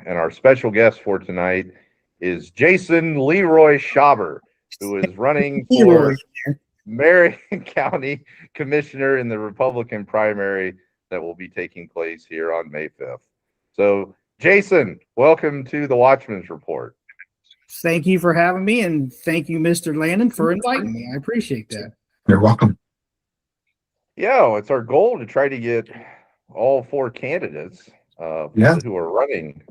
and our special guest for tonight is Jason Leroy Schaber, who is running for Marion County Commissioner in the Republican primary that will be taking place here on May 5th. So, Jason, welcome to the Watchmen's Report. Thank you for having me, and thank you, Mr. Landon, for inviting me. I appreciate that. You're welcome. Yeah, it's our goal to try to get all four candidates who are running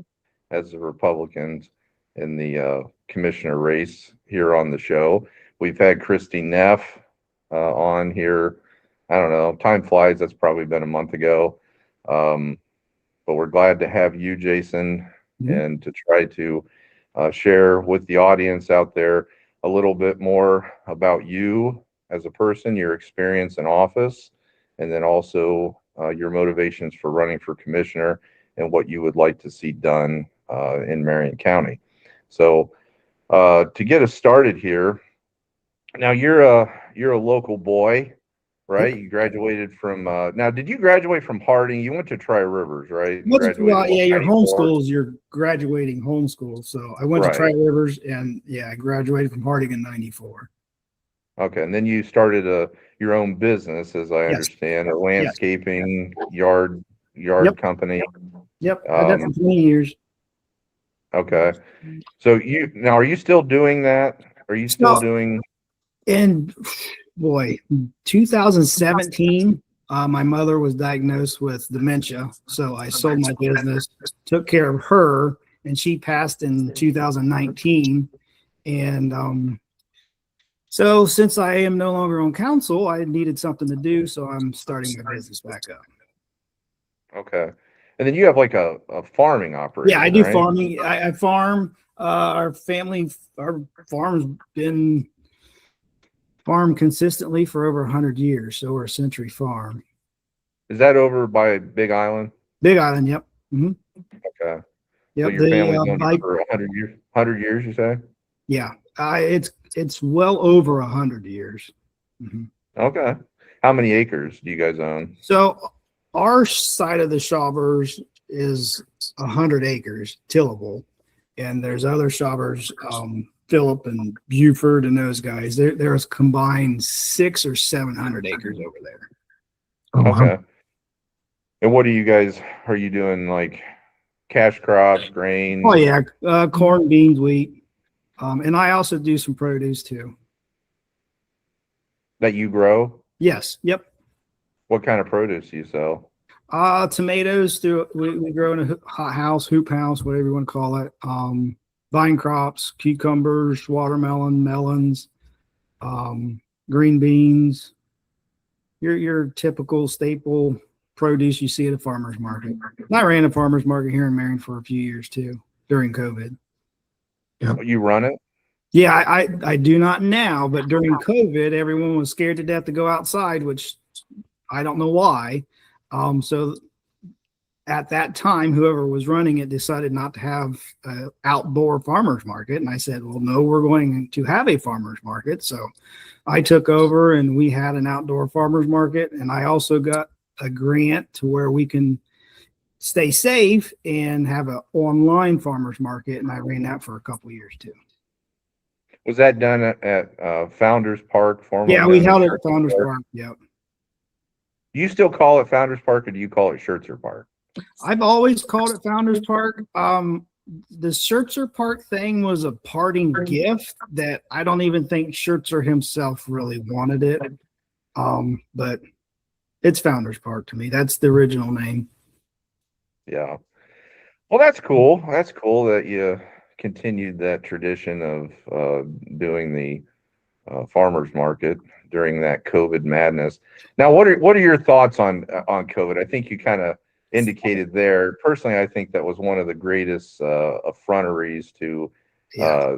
as the Republicans in the commissioner race here on the show. We've had Christy Neff on here. I don't know, time flies. That's probably been a month ago. But we're glad to have you, Jason, and to try to share with the audience out there a little bit more about you as a person, your experience in office, and then also your motivations for running for commissioner and what you would like to see done in Marion County. So to get us started here, now you're a local boy, right? You graduated from now did you graduate from Harding? You went to Tri Rivers, right? Well, yeah, your homeschool is your graduating homeschool. So I went to Tri Rivers, and I graduated from Harding in '94. Okay, and then you started your own business, as I understand, a landscaping yard company. Yep, I did for 20 years. Okay, so are you still doing that? Are you still doing? And boy, 2017, my mother was diagnosed with dementia, so I sold my business, took care of her, and she passed in 2019. And so since I am no longer on council, I needed something to do, so I'm starting my business back up. Okay. And then you have like a farming operation. Yeah, I do farming. I farm. Our farm's been farmed consistently for over 100 years, so we're a century farm. Is that over by Big Island? Big Island, yep. Mm-hmm. Okay. Yep, so your family's owned it for 100 years? 100 years, you say? Yeah, it's well over 100 years. Mm-hmm. Okay. How many acres do you guys own? So our side of the Schabers is 100 acres tillable, and there's other Schabers, Phillip and Buford and those guys. There's combined 600 or 700 acres over there. Okay. And what are you doing, like cash crops, grain? Oh yeah, corn, beans, wheat, and I also do some produce too. That you grow? Yes. Yep. What kind of produce do you sell? Tomatoes. We grow in a hot house, hoop house, whatever you want to call it. Vine crops, cucumbers, watermelon, melons, green beans. Your typical staple produce you see at a farmer's market. And I ran a farmer's market here in Marion for a few years too during COVID. Yeah. You run it? Yeah, I do not now, but during COVID, everyone was scared to death to go outside, which I don't know why. So at that time, whoever was running it decided not to have an outdoor farmer's market. And I said, well, no, we're going to have a farmer's market. So I took over and we had an outdoor farmer's market. And I also got a grant to where we can stay safe and have an online farmer's market. And I ran that for a couple of years too. Was that done at Founders Park? Yeah, we held it at Founders Park. Yep. Do you still call it Founders Park, or do you call it Schertzer Park? I've always called it Founders Park. The Schertzer Park thing was a parting gift that I don't even think Schertzer himself really wanted it. But it's Founders Park to me. That's the original name. Yeah. Well, that's cool. That's cool that you continued that tradition of doing the farmers market during that COVID madness. Now, what are your thoughts on COVID? I think you kind of indicated there. Personally, I think that was one of the greatest effronteries to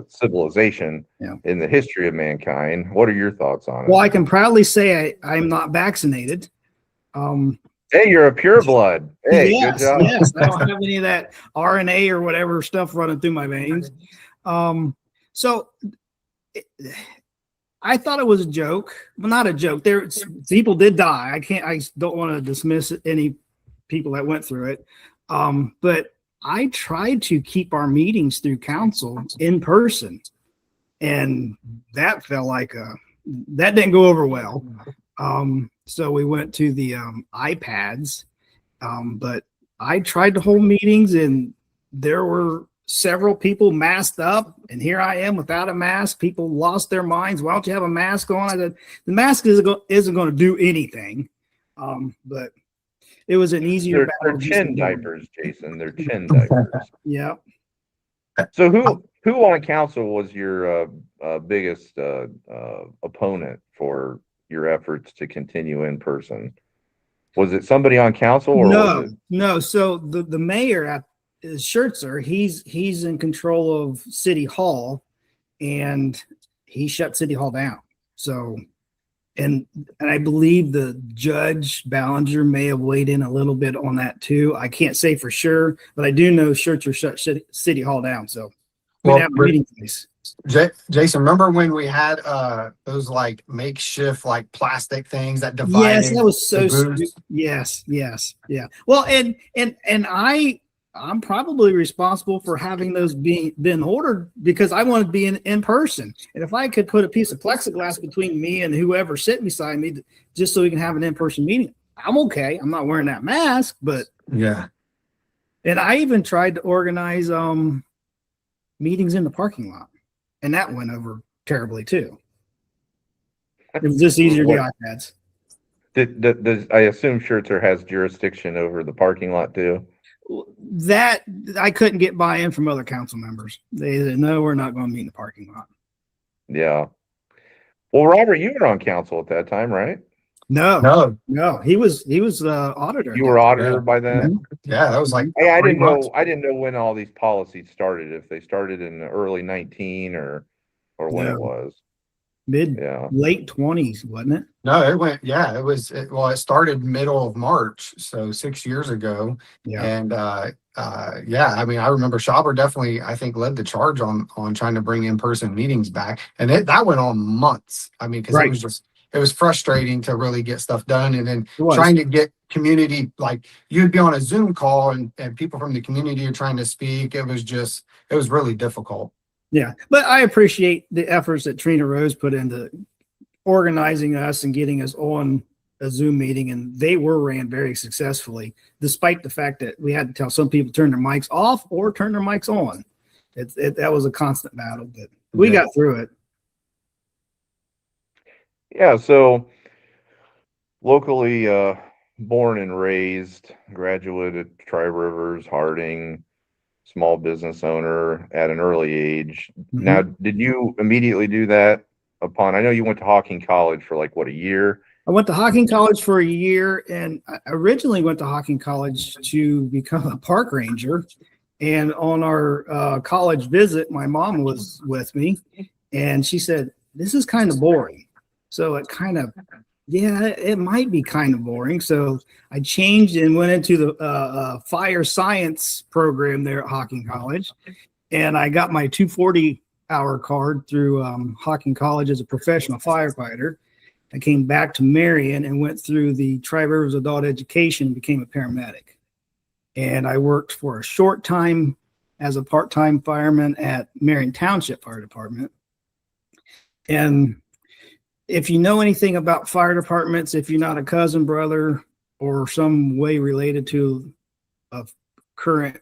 civilization in the history of mankind. What are your thoughts on it? Well, I can proudly say I'm not vaccinated. Hey, you're a pureblood. Hey, yes, good job. Yes, I don't have any of that RNA or whatever stuff running through my veins. I thought it was a joke. Well, not a joke. People did die. I don't want to dismiss any people that went through it. But I tried to keep our meetings through council in person, and that felt like that didn't go over well. So we went to the iPads, but I tried to hold meetings, and there were several people masked up, and here I am without a mask. People lost their minds. Why don't you have a mask on? I said, the mask isn't going to do anything. But it was an easier They're chin diapers, Jason. They're chin diapers. Yeah. So who on council was your biggest opponent for your efforts to continue in person? Was it somebody on council, or no? was it... No. So the mayor at Schertzer, he's in control of City Hall, and he shut City Hall down. So, and I believe the Judge Ballinger may have weighed in a little bit on that too. I can't say for sure, but I do know Schertzer shut City Hall down. So we'd have a meeting place. Jason, remember when we had those like makeshift like plastic things that divided? Yes, that was so stupid. Yes, yeah. Well, and I'm probably responsible for having those been ordered, because I wanted to be in person. And if I could put a piece of plexiglass between me and whoever sitting beside me, just so we can have an in-person meeting, I'm okay. I'm not wearing that mask, but yeah. And I even tried to organize meetings in the parking lot, and that went over terribly too. It was just easier to get iPads. Does I assume Schertzer has jurisdiction over the parking lot too? That I couldn't get buy-in from other council members. They said, no, we're not going to meet in the parking lot. Yeah. Well, Robert, you were on council at that time, right? No. He was auditor. You were auditor by then? Yeah, that was like. Hey, I didn't know when all these policies started. If they started in the early 19 or when it was. Late 20s, wasn't it? No, it went. Yeah, it was. It started middle of March, so 6 years ago. Yeah. And yeah, I mean, I remember Schaber definitely, I think, led the charge on trying to bring in-person meetings back, and that went on months. I mean, because it was frustrating to really get stuff done, and then trying to get community, like you'd be on a Zoom call and people from the community are trying to speak. It was really difficult. Yeah, but I appreciate the efforts that Trina Rose put into organizing us and getting us on a Zoom meeting, and they were ran very successfully, despite the fact that we had to tell some people to turn their mics off or turn their mics on. That was a constant battle, but we got through it. Yeah, so locally born and raised, graduate at Tri-Rivers, Harding, small business owner at an early age. Mm-hmm. Now, did you immediately do that I know you went to Hocking College for like, what, a year? I went to Hocking College for a year, and I originally went to Hocking College to become a park ranger. And on our college visit, my mom was with me, and she said, this is kind of boring. So it might be kind of boring. So I changed and went into the fire science program there at Hocking College. And I got my 240-hour card through Hocking College as a professional firefighter. I came back to Marion and went through the Tri-Rivers Adult Education and became a paramedic. And I worked for a short time as a part-time fireman at Marion Township Fire Department. And if you know anything about fire departments, if you're not a cousin, brother, or some way related to a current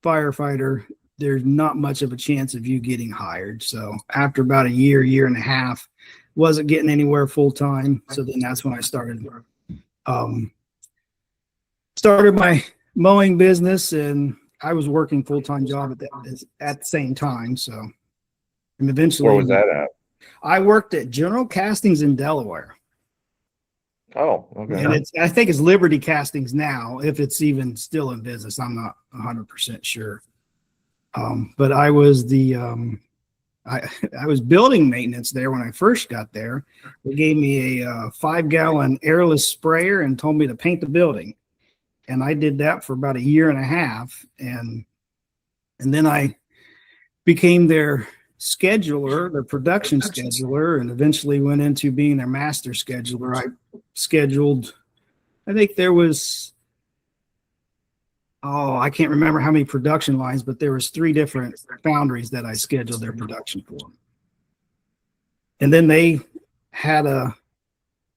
firefighter, there's not much of a chance of you getting hired. So after about a year and a half, wasn't getting anywhere full time. So then that's when I started my mowing business, and I was working full-time job at the same time. So, and eventually, where was that at? I worked at General Castings in Delaware. Oh, okay. And I think it's Liberty Castings now, if it's even still in business. I'm not 100% sure. But I was I was building maintenance there when I first got there. They gave me a 5-gallon airless sprayer and told me to paint the building. And I did that for about a year and a half. And then I became their scheduler, their production scheduler, and eventually went into being their master scheduler. I scheduled, I think there was oh, I can't remember how many production lines, but there was 3 different foundries that I scheduled their production for. And then they had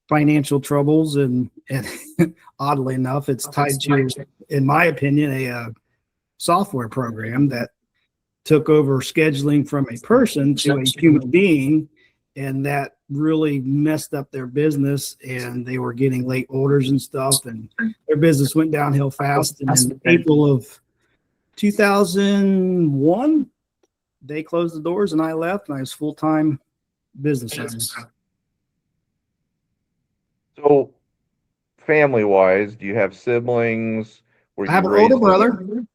financial troubles, and oddly enough, it's tied to, in my opinion, a software program that took over scheduling from a person to a human being, and that really messed up their business, and they were getting late orders and stuff, and their business went downhill fast. And in April of 2001, they closed the doors and I left, and I was full-time business owner. So, family-wise, do you have siblings? I have an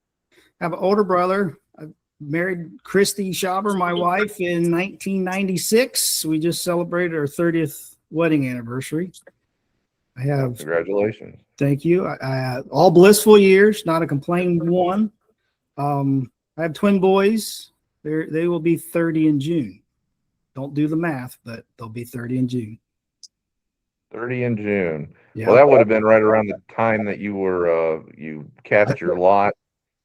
older brother. I married Christy Schaber, my wife, in 1996. We just celebrated our 30th wedding anniversary. I have. Congratulations. Thank you. I all blissful years, not a complaining one. I have twin boys. They will be 30 in June. Don't do the math, but they'll be 30 in June. 30 in June. Yeah. Well, that would have been right around the time that you were you cast your lot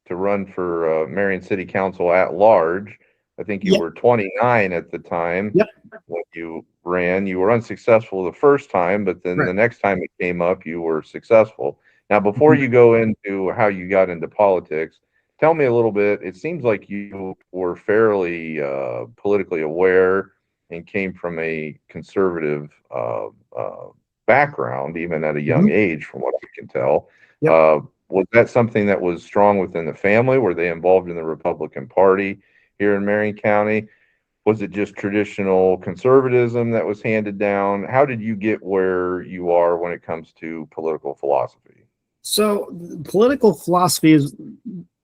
to run for Marion City Council at large. I think you were 29 at the time. Yep. When you ran. You were unsuccessful the first time, but then the next time it came up, you were successful. Now, before you go into how you got into politics, tell me a little bit. It seems like you were fairly politically aware and came from a conservative background, even at a young age, from what I can tell. Yep. Was that something that was strong within the family? Were they involved in the Republican Party here in Marion County? Was it just traditional conservatism that was handed down? How did you get where you are when it comes to political philosophy? So, political philosophy is,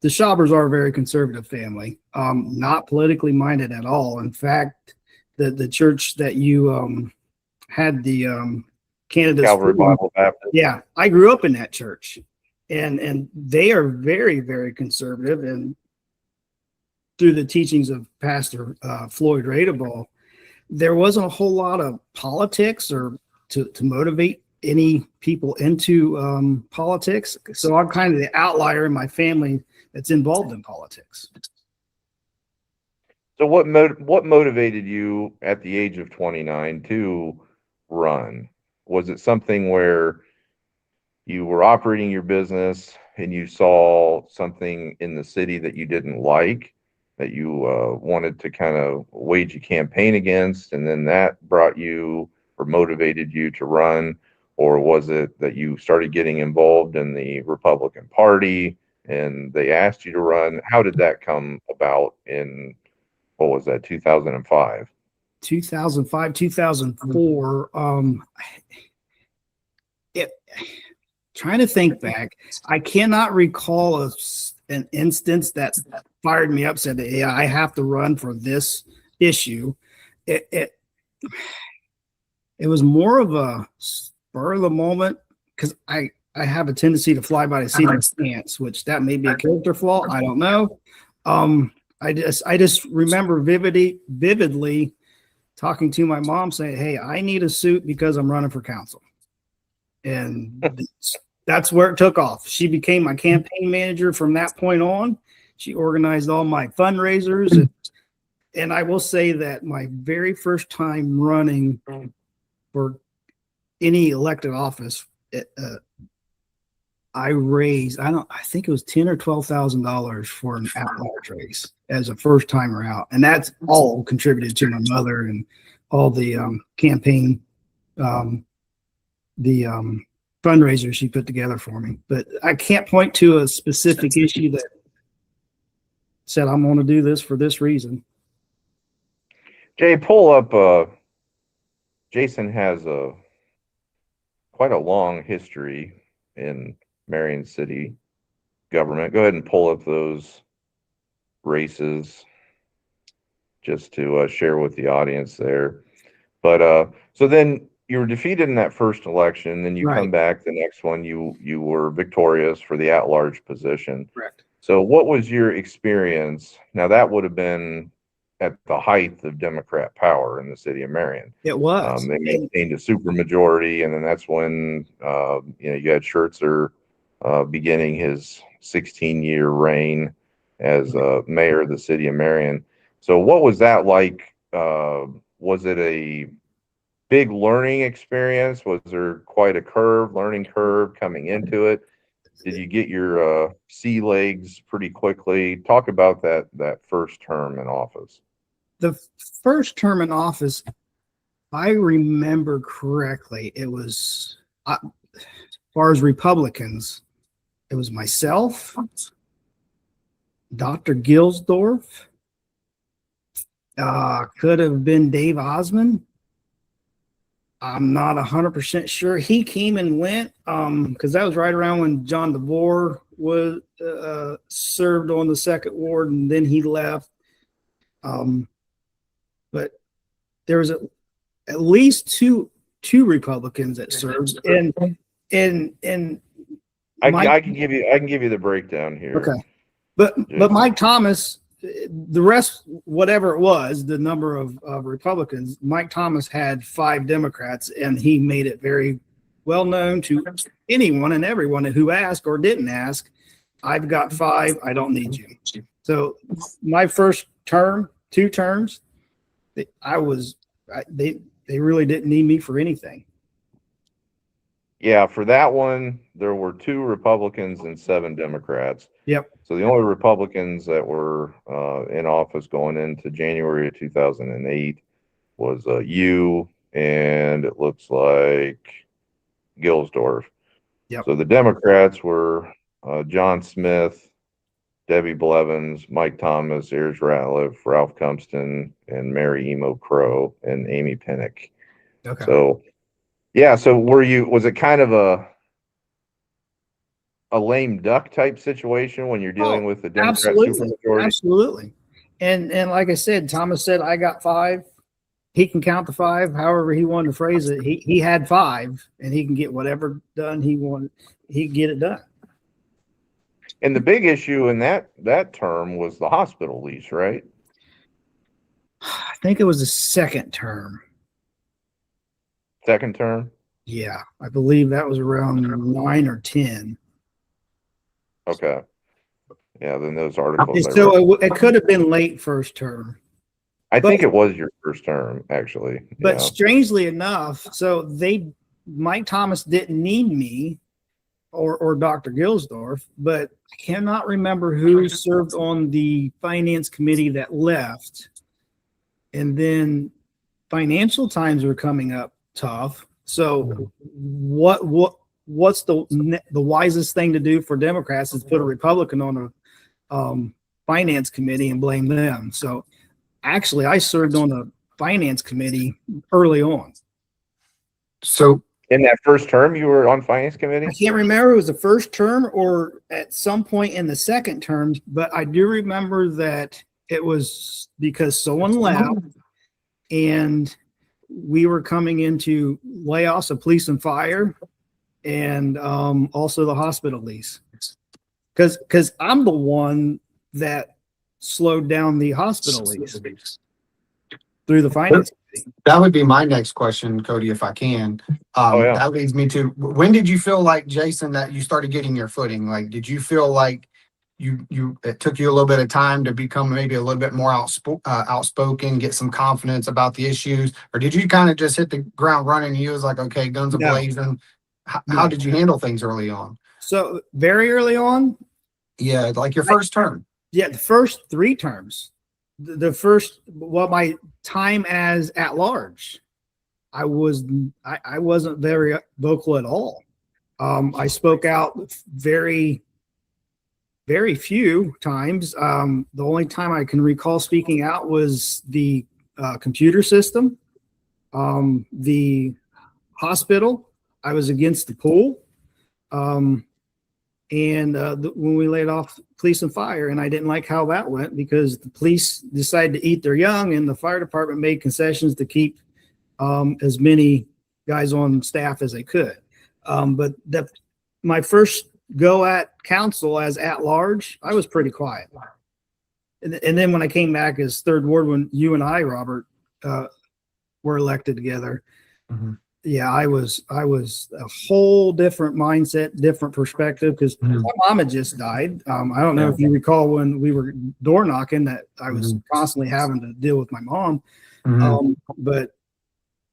the Schabers are a very conservative family, not politically minded at all. In fact, the church that you had the candidates, Calvary Bible Baptist. Yeah, I grew up in that church, and they are very, very conservative. And through the teachings of Pastor Floyd Radeball, there wasn't a whole lot of politics or to motivate any people into politics. So I'm kind of the outlier in my family that's involved in politics. So what motivated you at the age of 29 to run? Was it something where you were operating your business and you saw something in the city that you didn't like, that you wanted to kind of wage a campaign against, and then that brought you or motivated you to run? Or was it that you started getting involved in the Republican Party and they asked you to run? How did that come about in, what was that, 2005? 2005, 2004. Trying to think back, I cannot recall an instance that fired me up, said, yeah, I have to run for this issue. It was more of a spur of the moment, because I have a tendency to fly by the seat of my pants, which that may be a character flaw. I don't know. I just remember vividly talking to my mom saying, hey, I need a suit because I'm running for council. And that's where it took off. She became my campaign manager from that point on. She organized all my fundraisers. And I will say that my very first time running for any elected office, I raised, I think it was $10,000 or $12,000 for an at-large race as a first timer out. And that's all contributed to my mother and all the campaign, fundraisers she put together for me. But I can't point to a specific issue that said, I'm going to do this for this reason. Jay, pull up, Jason has quite a long history in Marion City government. Go ahead and pull up those races just to share with the audience there. But so then you were defeated in that first election, then you come back the next one, you were victorious for the at-large position. Correct. So what was your experience? Now that would have been at the height of Democrat power in the city of Marion. It was. They maintained a supermajority, and then that's when you had Schertzer beginning his 16-year reign as mayor of the city of Marion. So what was that like? Was it a big learning experience? Was there quite a learning curve coming into it? Did you get your sea legs pretty quickly? Talk about that first term in office. The first term in office, I remember correctly, it was, as far as Republicans, it was myself, Dr. Gilsdorf, could have been Dave Osmond. I'm not 100% sure. He came and went because that was right around when John DeVore was served on the second ward, and then he left. But there was at least two Republicans that served, and I can give you the breakdown here. Okay, but Mike Thomas, the rest, whatever it was, the number of Republicans, Mike Thomas had 5 Democrats, and he made it very well known to anyone and everyone who asked or didn't ask, I've got 5, I don't need you. So my first term, 2 terms, they really didn't need me for anything. Yeah, for that one, there were 2 Republicans and 7 Democrats. Yep. So the only Republicans that were in office going into January of 2008 was you, and it looks like Gilsdorf. Yep. So the Democrats were John Smith, Debbie Blevins, Mike Thomas, Ayers Ratliff, Ralph Cumpston, and Mary Emo Crow, and Amy Pinnock. Okay. So, yeah. So was it kind of a lame duck type situation when you're dealing with the Democrat supermajority? Absolutely. And like I said, Thomas said, I got 5. He can count the 5, however he wanted to phrase it. He had 5, and he can get whatever done he wanted. He can get it done. And the big issue in that term was the hospital lease, right? I think it was the second term. Second term? Yeah, I believe that was around 9 or 10. Okay. Yeah, then those articles. So it could have been late first term. I think it was your first term, actually. But strangely enough, so Mike Thomas didn't need me or Dr. Gilsdorf, but I cannot remember who served on the finance committee that left. And then financial times were coming up tough. So what's the wisest thing to do for Democrats is put a Republican on a finance committee and blame them. So actually, I served on a finance committee early on. So in that first term, you were on finance committee? I can't remember if it was the first term or at some point in the second term, but I do remember that it was because someone left and we were coming into layoffs of police and fire and also the hospital lease. Because I'm the one that slowed down the hospital lease through the finance committee. That would be my next question, Cody, if I can. That leads me to, when did you feel like, Jason, that you started getting your footing? Like, did you feel like it took you a little bit of time to become maybe a little bit more outspoken, get some confidence about the issues? Or did you kind of just hit the ground running and you was like, okay, guns a-blazing? How did you handle things early on? So very early on? Yeah, like your first term. Yeah, the first 3 terms. My time as at large, I wasn't very vocal at all. I spoke out very, very few times. The only time I can recall speaking out was the computer system, the hospital. I was against the pool. When we laid off police and fire, and I didn't like how that went because the police decided to eat their young and the fire department made concessions to keep as many guys on staff as they could. But my first go at council as at large, I was pretty quiet. And then when I came back as third ward, when you and I, Robert, were elected together, yeah, I was a whole different mindset, different perspective, because my mom had just died. I don't know if you recall when we were door knocking that I was constantly having to deal with my mom. But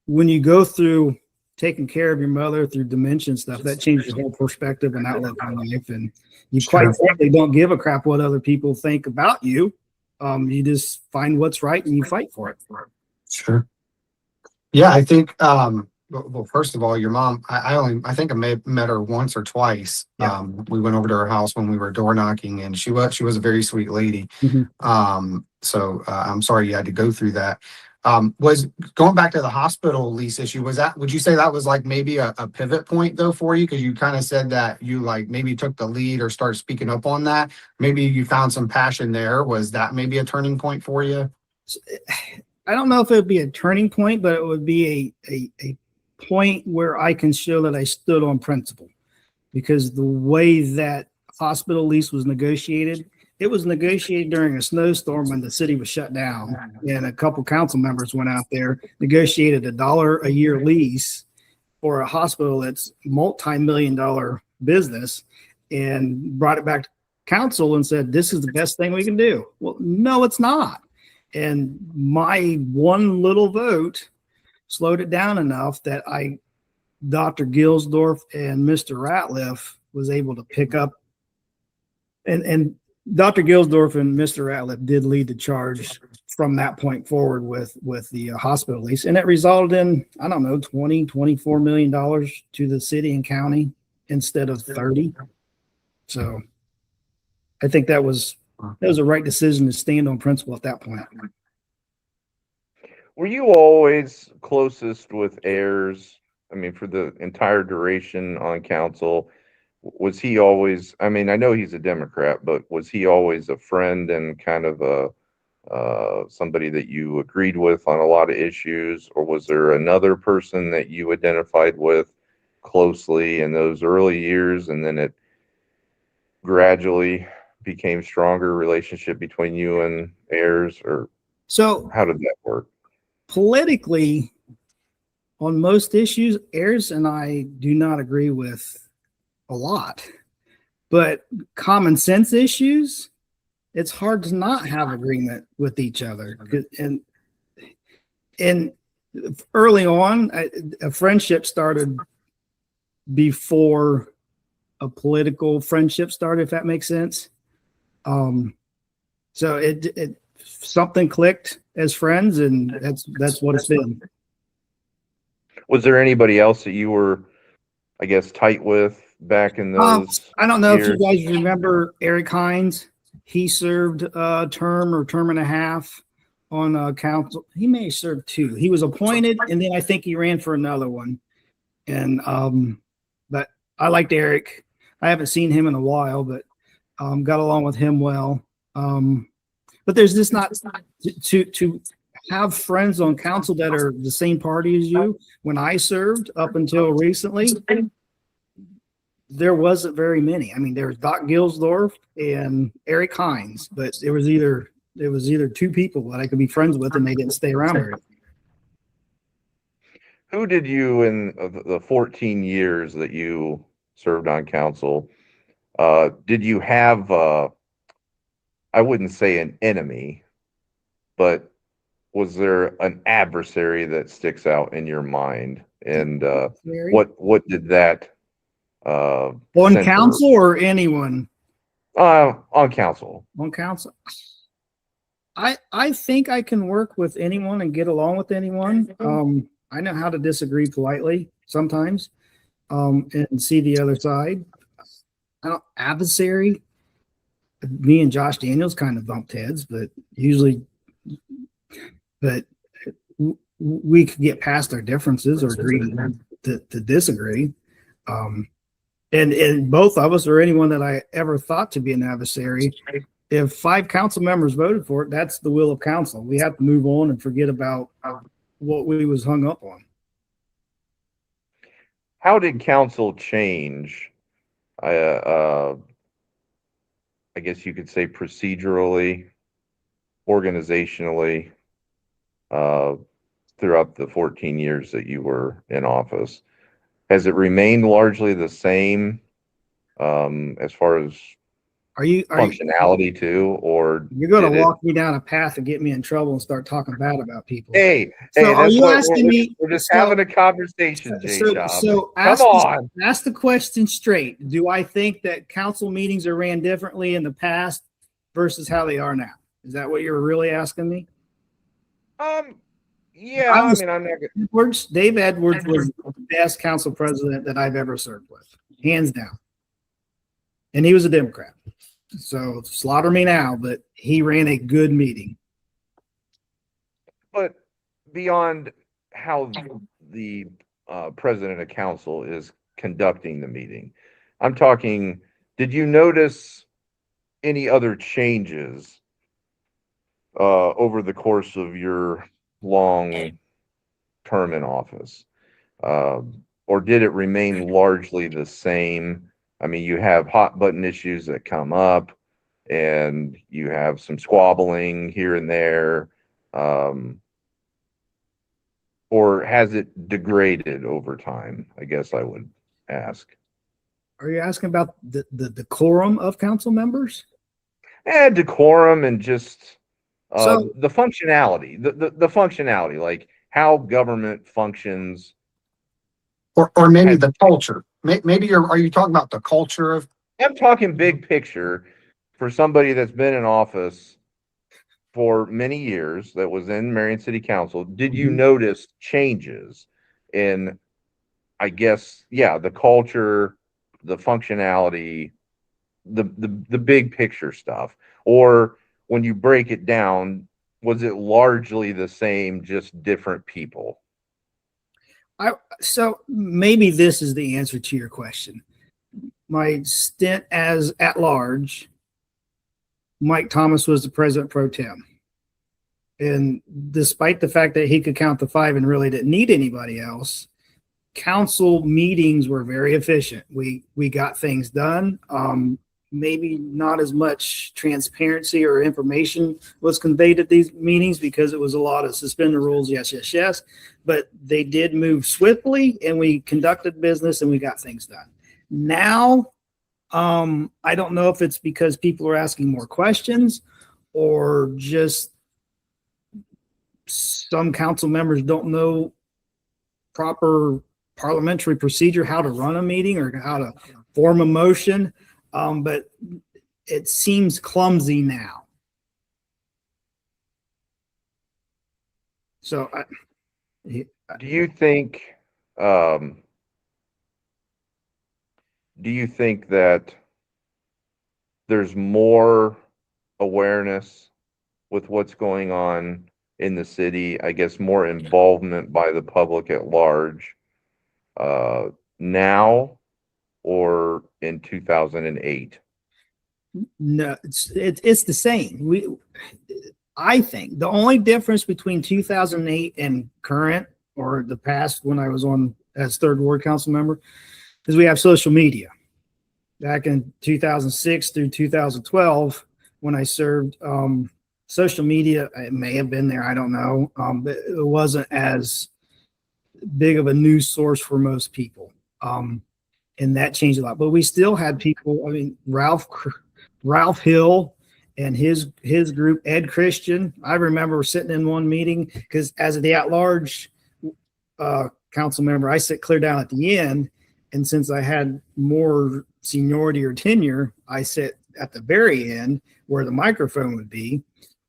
when you go through taking care of your mother through dementia and stuff, that changes your whole perspective and outlook on life. And you quite frankly don't give a crap what other people think about you. You just find what's right and you fight for it. Sure. Yeah, I think, well, first of all, your mom, I think I may have met her once or twice. Yeah. We went over to her house when we were door knocking, and she was a very sweet lady. So I'm sorry you had to go through that. Was going back to the hospital lease issue, would you say that was like maybe a pivot point though for you? Because you kind of said that you like maybe took the lead or started speaking up on that. Maybe you found some passion there. Was that maybe a turning point for you? I don't know if it would be a turning point, but it would be a point where I can show that I stood on principle, because the way that hospital lease was negotiated, it was negotiated during a snowstorm when the city was shut down, and a couple council members went out there, negotiated $1 a year lease for a hospital that's multi-million-dollar business, and brought it back to council and said, this is the best thing we can do. Well, no, it's not. And my one little vote slowed it down enough that Dr. Gilsdorf and Mr. Ratliff was able to pick up, and Dr. Gilsdorf and Mr. Ratliff did lead the charge from that point forward with the hospital lease. And it resulted in, I don't know, $24 million to the city and county instead of 30. So I think that was a right decision to stand on principle at that point. Were you always closest with Ayers? I mean, for the entire duration on council, was he always, I mean, I know he's a Democrat, but was he always a friend and kind of somebody that you agreed with on a lot of issues? Or was there another person that you identified with closely in those early years, and then it gradually became stronger relationship between you and Ayers? Or so how did that work? Politically, on most issues, Ayers and I do not agree with a lot, but common sense issues, it's hard to not have agreement with each other. And early on, a friendship started before a political friendship started, if that makes sense. So it something clicked as friends, and that's what it's been. Was there anybody else that you were, I guess, tight with back in those I don't know years? if you guys remember Eric Hines. He served a term or term and a half on council. He may have served 2. He was appointed, and then I think he ran for another one. And but I liked Eric. I haven't seen him in a while, but got along with him well. But there's just not to have friends on council that are the same party as you. When I served up until recently, there wasn't very many. I mean, there was Doc Gilsdorf and Eric Hines, but there was either 2 people that I could be friends with, and they didn't stay around very long. Who did you, in the 14 years that you served on council, did you have, I wouldn't say an enemy, but was there an adversary that sticks out in your mind? And what did that on center? Council or anyone? On council. On council. I think I can work with anyone and get along with anyone. I know how to disagree politely sometimes, and see the other side. Adversary. Me and Josh Daniels kind of bumped heads, but we could get past our differences or agree to disagree. And both of us, or anyone that I ever thought to be an adversary, if 5 council members voted for it, that's the will of council. We have to move on and forget about what we was hung up on. How did council change? I guess you could say procedurally, organizationally, throughout the 14 years that you were in office. Has it remained largely the same as far as functionality too, or you're going to did it? walk me down a path and get me in trouble and start talking bad about people? Hey, So hey, are that's you what asking me? we're just having a conversation, Jay Schaub. So Come on. ask the question straight. Do I think that council meetings are ran differently in the past versus how they are now? Is that what you're really asking me? Yeah, I mean, I'm not gonna... Dave Edwards was the best council president that I've ever served with, hands down. And he was a Democrat. So slaughter me now, but he ran a good meeting. But beyond how the president of council is conducting the meeting, I'm talking, did you notice any other changes over the course of your long term in office? Or did it remain largely the same? I mean, you have hot button issues that come up, and you have some squabbling here and there. Or has it degraded over time? I guess I would ask. Are you asking about the decorum of council members? Decorum and just So the functionality, the functionality, like how government functions. Or maybe the culture. Maybe are you talking about the culture of? I'm talking big picture for somebody that's been in office for many years, that was in Marion City Council. Did you notice changes in, I guess, the culture, the functionality, the big picture stuff? Or when you break it down, was it largely the same, just different people? So maybe this is the answer to your question. My stint as at large, Mike Thomas was the president pro tem. And despite the fact that he could count to 5 and really didn't need anybody else, council meetings were very efficient. We got things done. Maybe not as much transparency or information was conveyed at these meetings because it was a lot of suspend the rules, yes. But they did move swiftly, and we conducted business, and we got things done. Now, I don't know if it's because people are asking more questions or just some council members don't know proper parliamentary procedure, how to run a meeting or how to form a motion. But it seems clumsy now. So do you think that there's more awareness with what's going on in the city? I guess more involvement by the public at large now or in 2008? No, it's the same. I think the only difference between 2008 and current, or the past when I was on as third ward council member, is we have social media. Back in 2006 through 2012, when I served, social media, it may have been there, I don't know, but it wasn't as big of a news source for most people. And that changed a lot. But we still had people, I mean, Ralph Hill and his group, Ed Christian. I remember sitting in one meeting because as the at-large council member, I sit clear down at the end. And since I had more seniority or tenure, I sit at the very end where the microphone would be.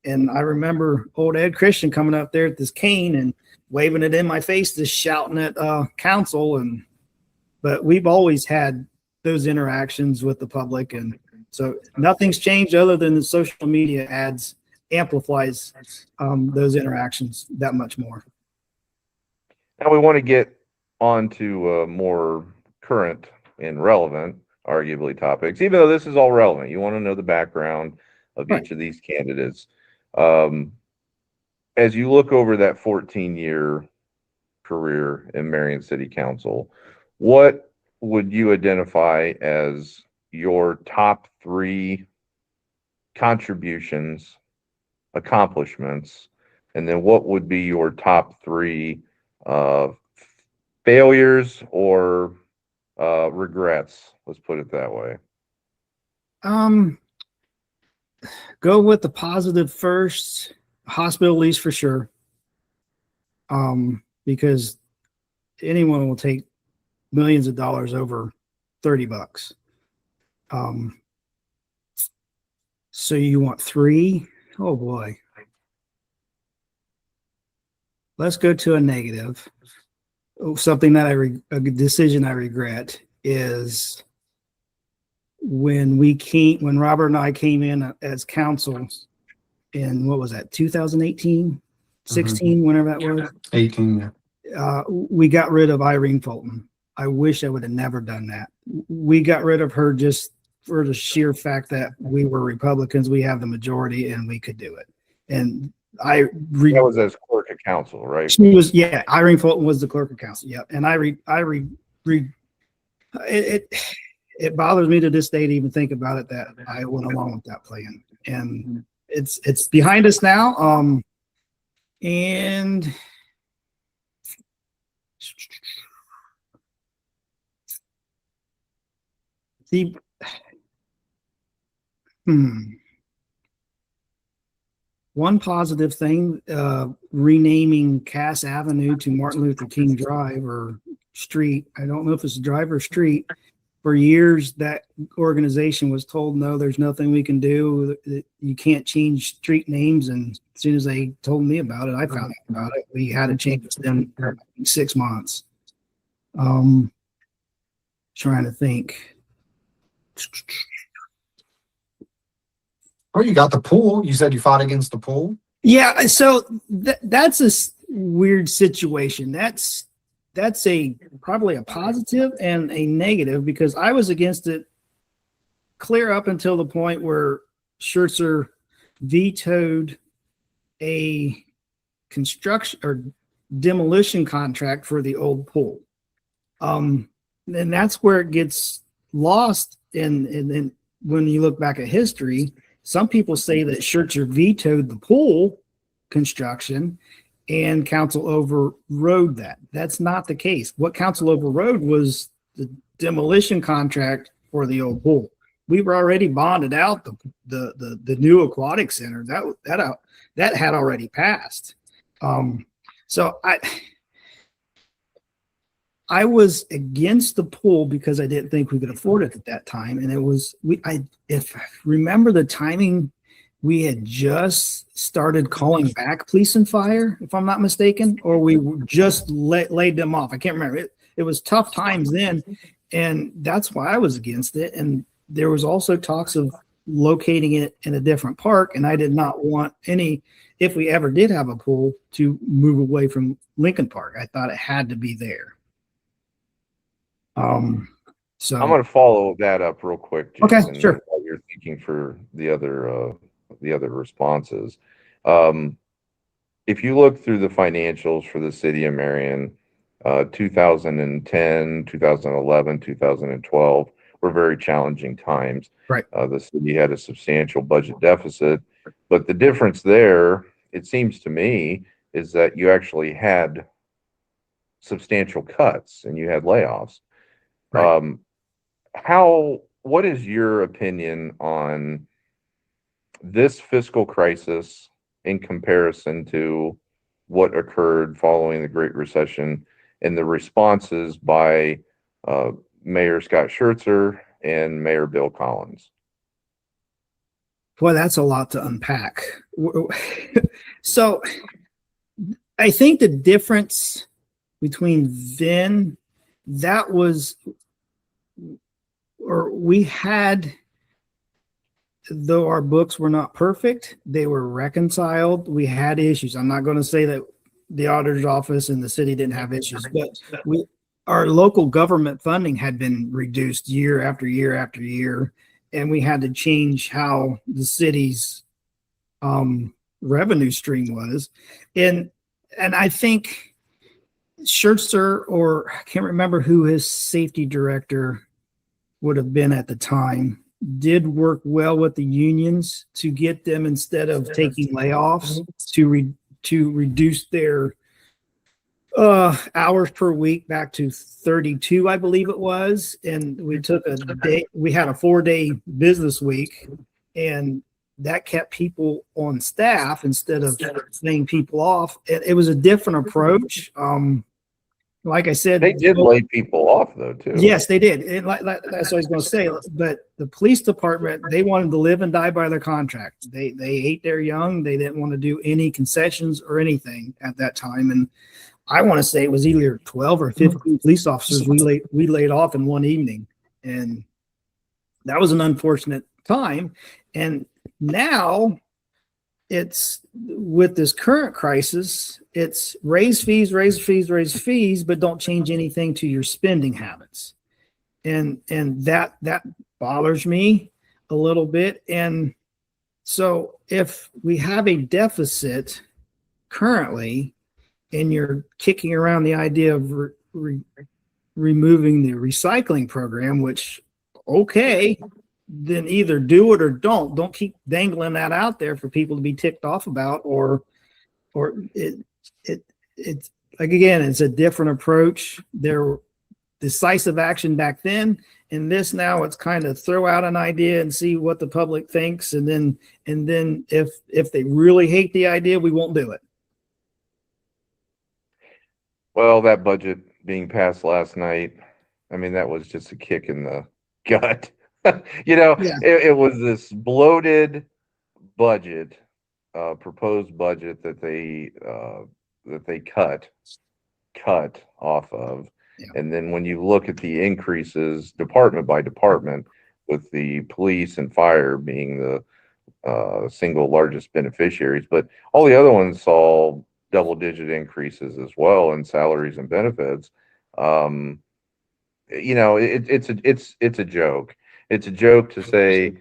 And I remember old Ed Christian coming up there with this cane and waving it in my face, just shouting at council. But we've always had those interactions with the public. And so nothing's changed other than the social media ads amplifies those interactions that much more. Now we want to get on to more current and relevant, arguably, topics, even though this is all relevant. You want to know the background of each of these candidates. As you look over that 14-year career in Marion City Council, what would you identify as your top 3 contributions, accomplishments And then what would be your top three failures or regrets? Let's put it that way. Go with the positive first. Hospital lease for sure. Because anyone will take millions of dollars over $30. So you want three? Oh boy. Let's go to a negative. Something that a decision I regret is when Robert and I came in as council in, what was that, 2018, 16, whenever that was? 18. We got rid of Irene Fulton. I wish I would have never done that. We got rid of her just for the sheer fact that we were Republicans, we have the majority, and we could do it. And that was as clerk of council, right? She was, yeah. Irene Fulton was the clerk of council. Yep. And it bothers me to this day to even think about it that I went along with that plan. And it's behind us now. And one positive thing, renaming Cass Avenue to Martin Luther King Drive or Street. I don't know if it's a drive or street. For years, that organization was told, no, there's nothing we can do. You can't change street names. And as soon as they told me about it, I found out about it. We had to change it in 6 months. Trying to think. Oh, you got the pool. You said you fought against the pool. Yeah. So that's a weird situation. That's probably a positive and a negative, because I was against it clear up until the point where Schertzer vetoed a construction or demolition contract for the old pool. And that's where it gets lost. And when you look back at history, some people say that Schertzer vetoed the pool construction and council overrode that. That's not the case. What council overrode was the demolition contract for the old pool. We were already bonded out the new aquatic center. That had already passed. So I was against the pool because I didn't think we could afford it at that time. And it was, if I remember the timing, we had just started calling back police and fire, if I'm not mistaken, or we just laid them off. I can't remember. It was tough times then. And that's why I was against it. And there was also talks of locating it in a different park. And I did not want any, if we ever did have a pool, to move away from Lincoln Park. I thought it had to be there. So I'm going to follow that up real quick, Jason, okay, sure. While you're thinking for the other responses. If you look through the financials for the city of Marion, 2010, 2011, 2012 were very challenging times. Right. The city had a substantial budget deficit, but the difference there, it seems to me, is that you actually had substantial cuts and you had layoffs. Right. What is your opinion on this fiscal crisis in comparison to what occurred following the Great Recession and the responses by Mayor Scott Schertzer and Mayor Bill Collins? Boy, that's a lot to unpack. So I think the difference between then, that was, or we had, though our books were not perfect, they were reconciled. We had issues. I'm not going to say that the auditor's office and the city didn't have issues, but our local government funding had been reduced year after year after year, and we had to change how the city's revenue stream was. And I think Schertzer, or I can't remember who his safety director would have been at the time, did work well with the unions to get them, instead of taking layoffs, to reduce their hours per week back to 32, I believe it was. And we took a day, we had a 4-day business week, and that kept people on staff instead of laying people off. It was a different approach. Like I said, they did lay people off though too. Yes, they did. That's what I was going to say. But the police department, they wanted to live and die by their contract. They ate their young. They didn't want to do any concessions or anything at that time. And I want to say it was either 12 or 15 police officers we laid off in one evening, and that was an unfortunate time. And now it's with this current crisis, it's raise fees, but don't change anything to your spending habits. And that bothers me a little bit. And so if we have a deficit currently, and you're kicking around the idea of removing the recycling program, which, okay, then either do it or don't keep dangling that out there for people to be ticked off about, or it's like, again, it's a different approach. There decisive action back then, and this now it's kind of throw out an idea and see what the public thinks, and then if they really hate the idea, we won't do it. Well, that budget being passed last night, I mean, that was just a kick in the gut. Yeah. It was this bloated budget, proposed budget that they cut off of. Yeah. And then when you look at the increases department by department, with the police and fire being the single largest beneficiaries, but all the other ones saw double-digit increases as well in salaries and benefits. It's a joke. It's a joke to say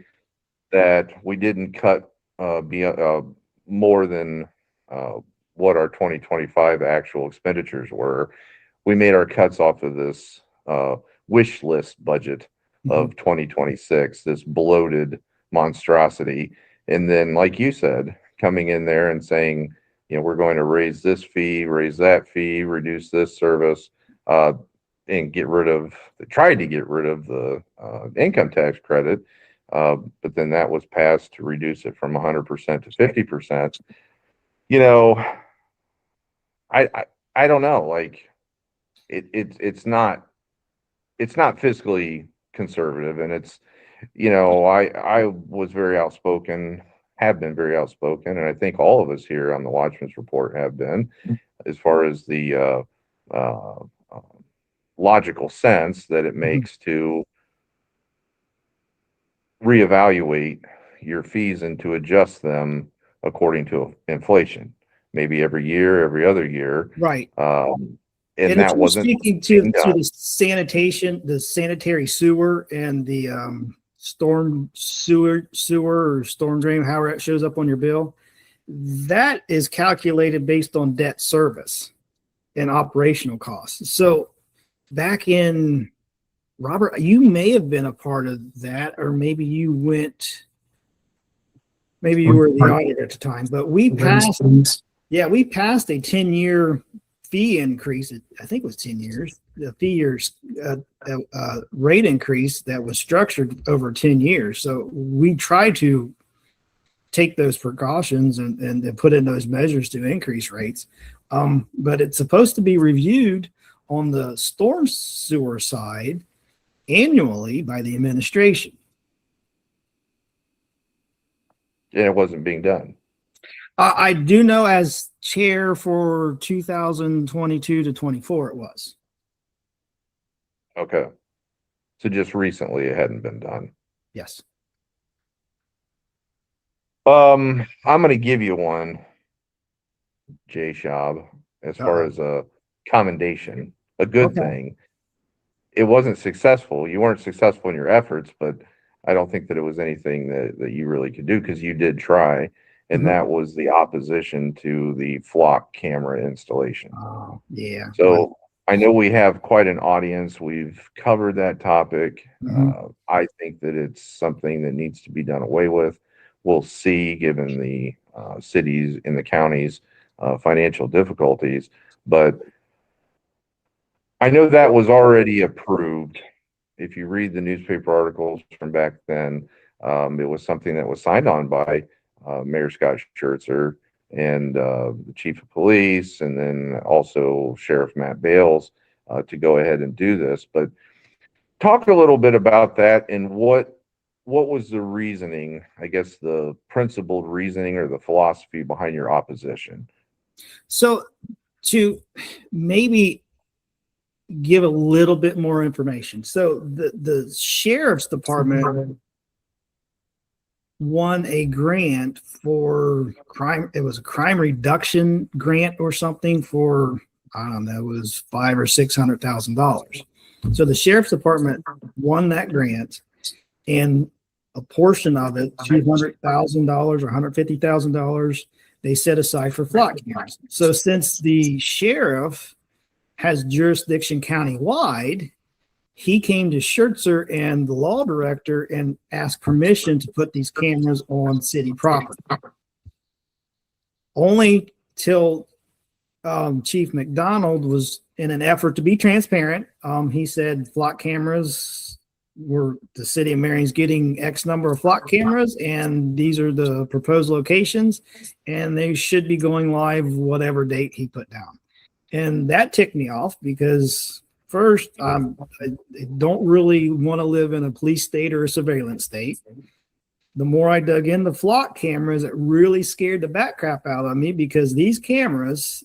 that we didn't cut more than what our 2025 actual expenditures were. We made our cuts off of this wish list budget of 2026, this bloated monstrosity. And then, like you said, coming in there and saying, we're going to raise this fee, raise that fee, reduce this service, and tried to get rid of the income tax credit. But then that was passed to reduce it from 100% to 50%. I don't know. Like it's not fiscally conservative, and it's, I was very outspoken, have been very outspoken, and I think all of us here on the Watchmen's Report have been, as far as the logical sense that it makes to reevaluate your fees and to adjust them according to inflation, maybe every year, every other year. Right. And that wasn't speaking to the sanitation, the sanitary sewer, and the storm sewer or storm drain, however it shows up on your bill. That is calculated based on debt service and operational costs. So back in, Robert, you may have been a part of that, or maybe you were the auditor at the time, but we passed a 10-year fee increase. I think it was 10 years, the fee years rate increase that was structured over 10 years. So we tried to take those precautions and put in those measures to increase rates. But it's supposed to be reviewed on the storm sewer side annually by the administration. And it wasn't being done. I do know as chair for 2022 to 24, it was. Okay. So just recently it hadn't been done. Yes. I'm going to give you one, Jay Schaber, as far as a commendation, a good thing. It wasn't successful. You weren't successful in your efforts, but I don't think that it was anything that you really could do, because you did try. And that was the opposition to the flock camera installation. Oh, yeah. So I know we have quite an audience. We've covered that topic. I think that it's something that needs to be done away with. We'll see, given the cities in the counties financial difficulties. But I know that was already approved. If you read the newspaper articles from back then, it was something that was signed on by Mayor Scott Schertzer and the chief of police, and then also Sheriff Matt Bales, to go ahead and do this. But talk a little bit about that and what was the reasoning, I guess the principled reasoning or the philosophy behind your opposition? So to maybe give a little bit more information. So the sheriff's department won a grant for crime. It was a crime reduction grant or something for, I don't know, it was $500,000 or $600,000. So the sheriff's department won that grant, and a portion of it, $200,000 or $150,000, they set aside for flock cameras. So since the sheriff has jurisdiction countywide, he came to Schertzer and the law director and asked permission to put these cameras on city property. Only till Chief McDonald was, in an effort to be transparent, he said flock cameras were, the city of Marion's getting X number of flock cameras, and these are the proposed locations, and they should be going live whatever date he put down. And that ticked me off because first, I don't really want to live in a police state or a surveillance state. The more I dug into flock cameras, it really scared the bat crap out of me, because these cameras,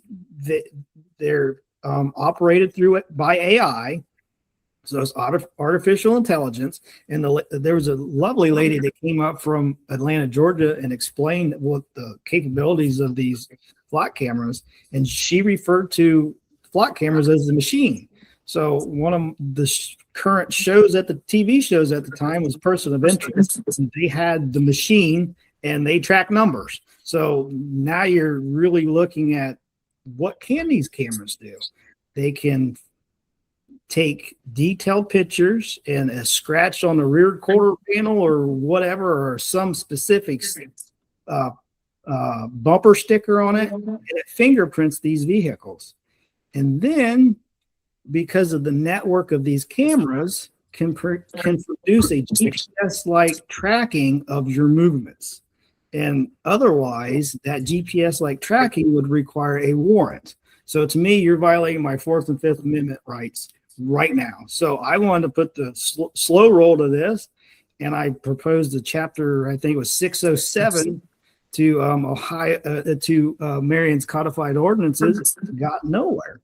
they're operated through it by AI. So it's artificial intelligence. And there was a lovely lady that came up from Atlanta, Georgia, and explained what the capabilities of these flock cameras. And she referred to flock cameras as the machine. So one of the current shows at the TV shows at the time was Person of Interest. They had the machine and they track numbers. So now you're really looking at, what can these cameras do? They can take detailed pictures and a scratch on the rear quarter panel or whatever, or some specific bumper sticker on it, and it fingerprints these vehicles. And then, because of the network of these cameras, can produce a GPS-like tracking of your movements. And otherwise, that GPS-like tracking would require a warrant. So to me, you're violating my 4th and 5th Amendment rights right now. So I wanted to put the slow roll to this, and I proposed a chapter, I think it was 607, to Marion's codified ordinances. Got nowhere.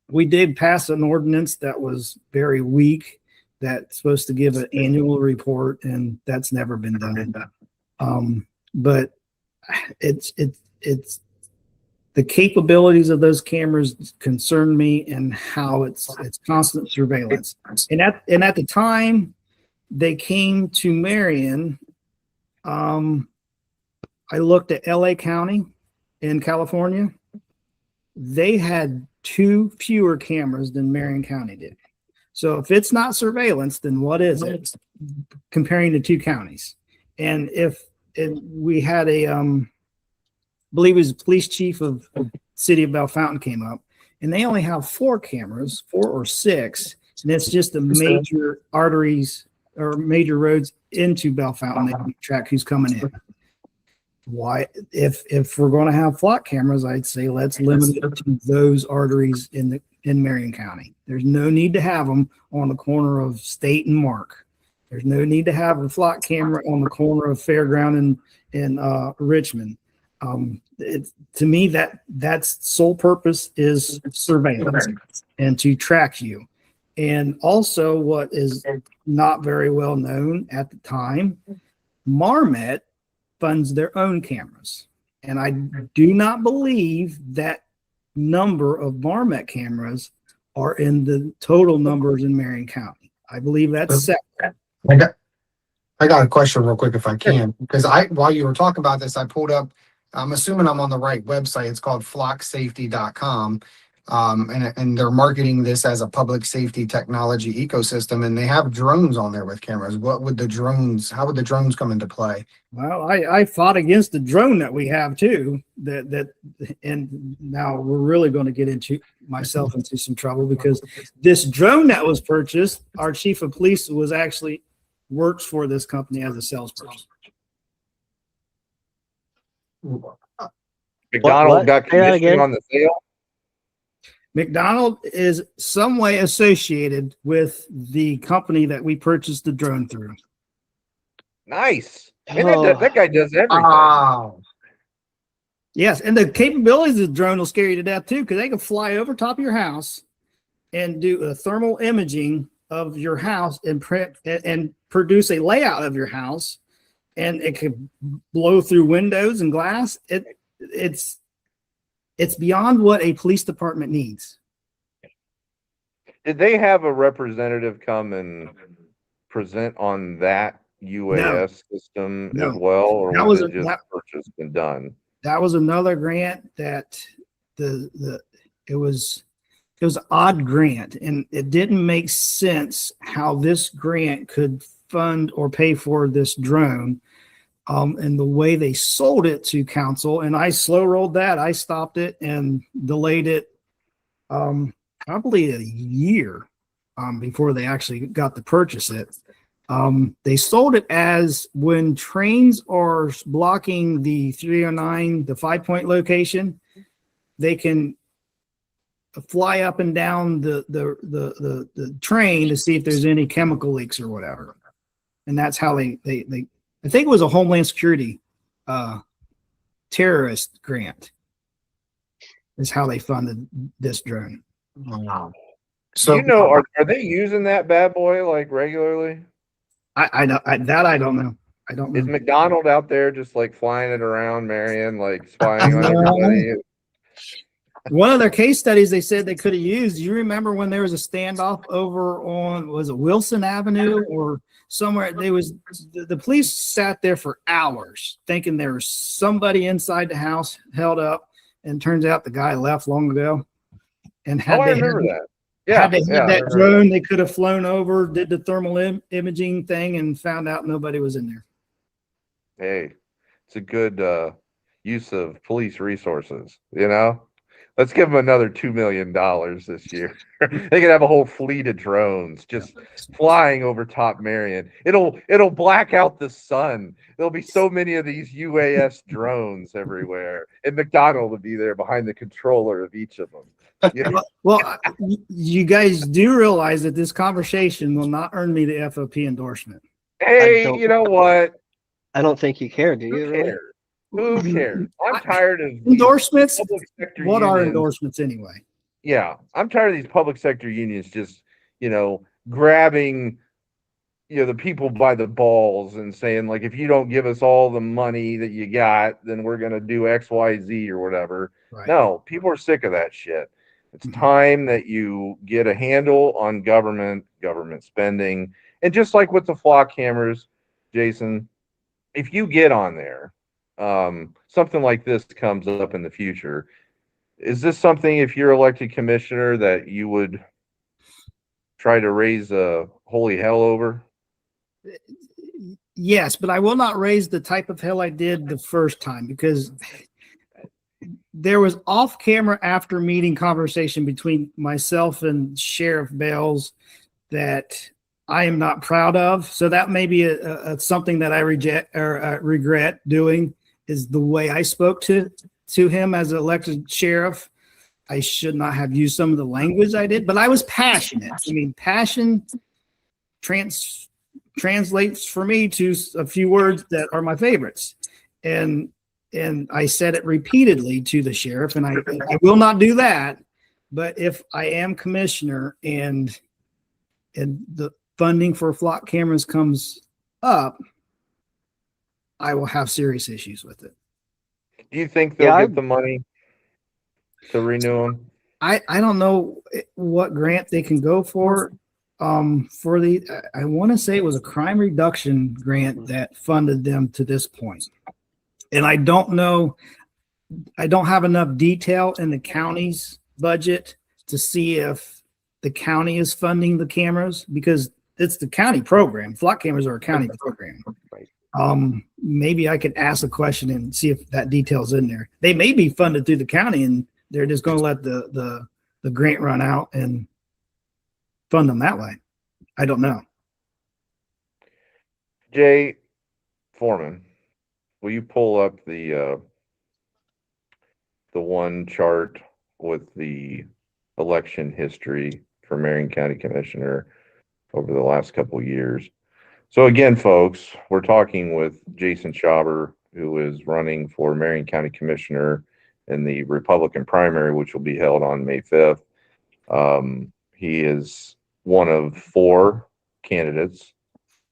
We did pass an ordinance that was very weak, that's supposed to give an annual report, and that's never been done. But it's the capabilities of those cameras concern me, and how it's constant surveillance. And at the time they came to Marion, I looked at LA County in California. They had 2 fewer cameras than Marion County did. So if it's not surveillance, then what is it, comparing the 2 counties? And we had I believe it was the police chief of the city of Bellefontaine came up, and they only have 4 cameras, 4 or 6, and it's just the major arteries or major roads into Bellefontaine. They can track who's coming in. Why, if we're going to have flock cameras, I'd say let's limit it to those arteries in Marion County. There's no need to have them on the corner of State and Mark. There's no need to have a flock camera on the corner of Fairground and Richmond. To me, that's sole purpose is surveillance and to track you. And also, what is not very well known at the time, Marmet funds their own cameras. And I do not believe that number of Marmet cameras are in the total numbers in Marion County. I believe that's separate. I got a question real quick if I can, because while you were talking about this, I pulled up, I'm assuming I'm on the right website. It's called flocksafety.com. And they're marketing this as a public safety technology ecosystem, and they have drones on there with cameras. How would the drones come into play? Well, I fought against the drone that we have too. And now we're really going to get into some trouble, because this drone that was purchased, our chief of police works for this company as a salesperson. McDonald got commission on the sale. McDonald is some way associated with the company that we purchased the drone through. Nice. And that guy does everything. Wow. Yes, and the capabilities of the drone will scare you to death too, because they can fly over top of your house and do a thermal imaging of your house and produce a layout of your house, and it could blow through windows and glass. It's beyond what a police department needs. Did they have a representative come and present on that UAS system as well, or was it just purchased and done? That was another grant that it was an odd grant, and it didn't make sense how this grant could fund or pay for this drone. And the way they sold it to council, and I slow rolled that. I stopped it and delayed it probably a year before they actually got to purchase it. They sold it as when trains are blocking the 309, the 5-point location, they can fly up and down the train to see if there's any chemical leaks or whatever. And that's how they I think it was a Homeland Security terrorist grant is how they funded this drone. Wow. So are they using that bad boy like regularly? I don't know. I don't know. Is McDonald out there just like flying it around Marion, like spying on everybody? One of their case studies they said they could have used. You remember when there was a standoff over on, was it Wilson Avenue or somewhere? The police sat there for hours thinking there was somebody inside the house held up, and turns out the guy left long ago. And I remember that. Yeah, had they had that drone, they could have flown over, did the thermal imaging thing, and found out nobody was in there. Hey, it's a good use of police resources, you know? Let's give them another $2 million this year. They could have a whole fleet of drones just flying over top Marion. It'll black out the sun. There'll be so many of these UAS drones everywhere, and McDonald will be there behind the controller of each of them. Yeah. Well, you guys do realize that this conversation will not earn me the FOP endorsement. Hey, you know what? I don't think you care, do you? Who cares? Who cares? I'm tired of endorsements. What are unions. Endorsements anyway? Yeah, I'm tired of these public sector unions just, grabbing, the people by the balls and saying, like, if you don't give us all the money that you got, then we're going to do X, Y, Z or whatever. Right. No, people are sick of that shit. It's time that you get a handle on government spending. And just like with the flock cameras, Jason, if you get on there, something like this comes up in the future. Is this something, if you're elected commissioner, that you would try to raise a holy hell over? Yes, but I will not raise the type of hell I did the first time, because there was off-camera after meeting conversation between myself and Sheriff Bales that I am not proud of. So that may be something that I regret doing, is the way I spoke to him as an elected sheriff. I should not have used some of the language I did, but I was passionate. I mean, passion translates for me to a few words that are my favorites. And I said it repeatedly to the sheriff, and I will not do that. But if I am commissioner and the funding for flock cameras comes up, I will have serious issues with it. Do you think they'll get the money to renew them? I don't know what grant they can go for. I want to say it was a crime reduction grant that funded them to this point. And I don't know, I don't have enough detail in the county's budget to see if the county is funding the cameras, because it's the county program. Flock cameras are a county program. Right. Maybe I could ask a question and see if that detail's in there. They may be funded through the county and they're just going to let the grant run out and fund them that way. I don't know. Jay Foreman, will you pull up the one chart with the election history for Marion County Commissioner over the last couple of years? So again, folks, we're talking with Jason Schaber, who is running for Marion County Commissioner in the Republican primary, which will be held on May 5th. He is one of 4 candidates.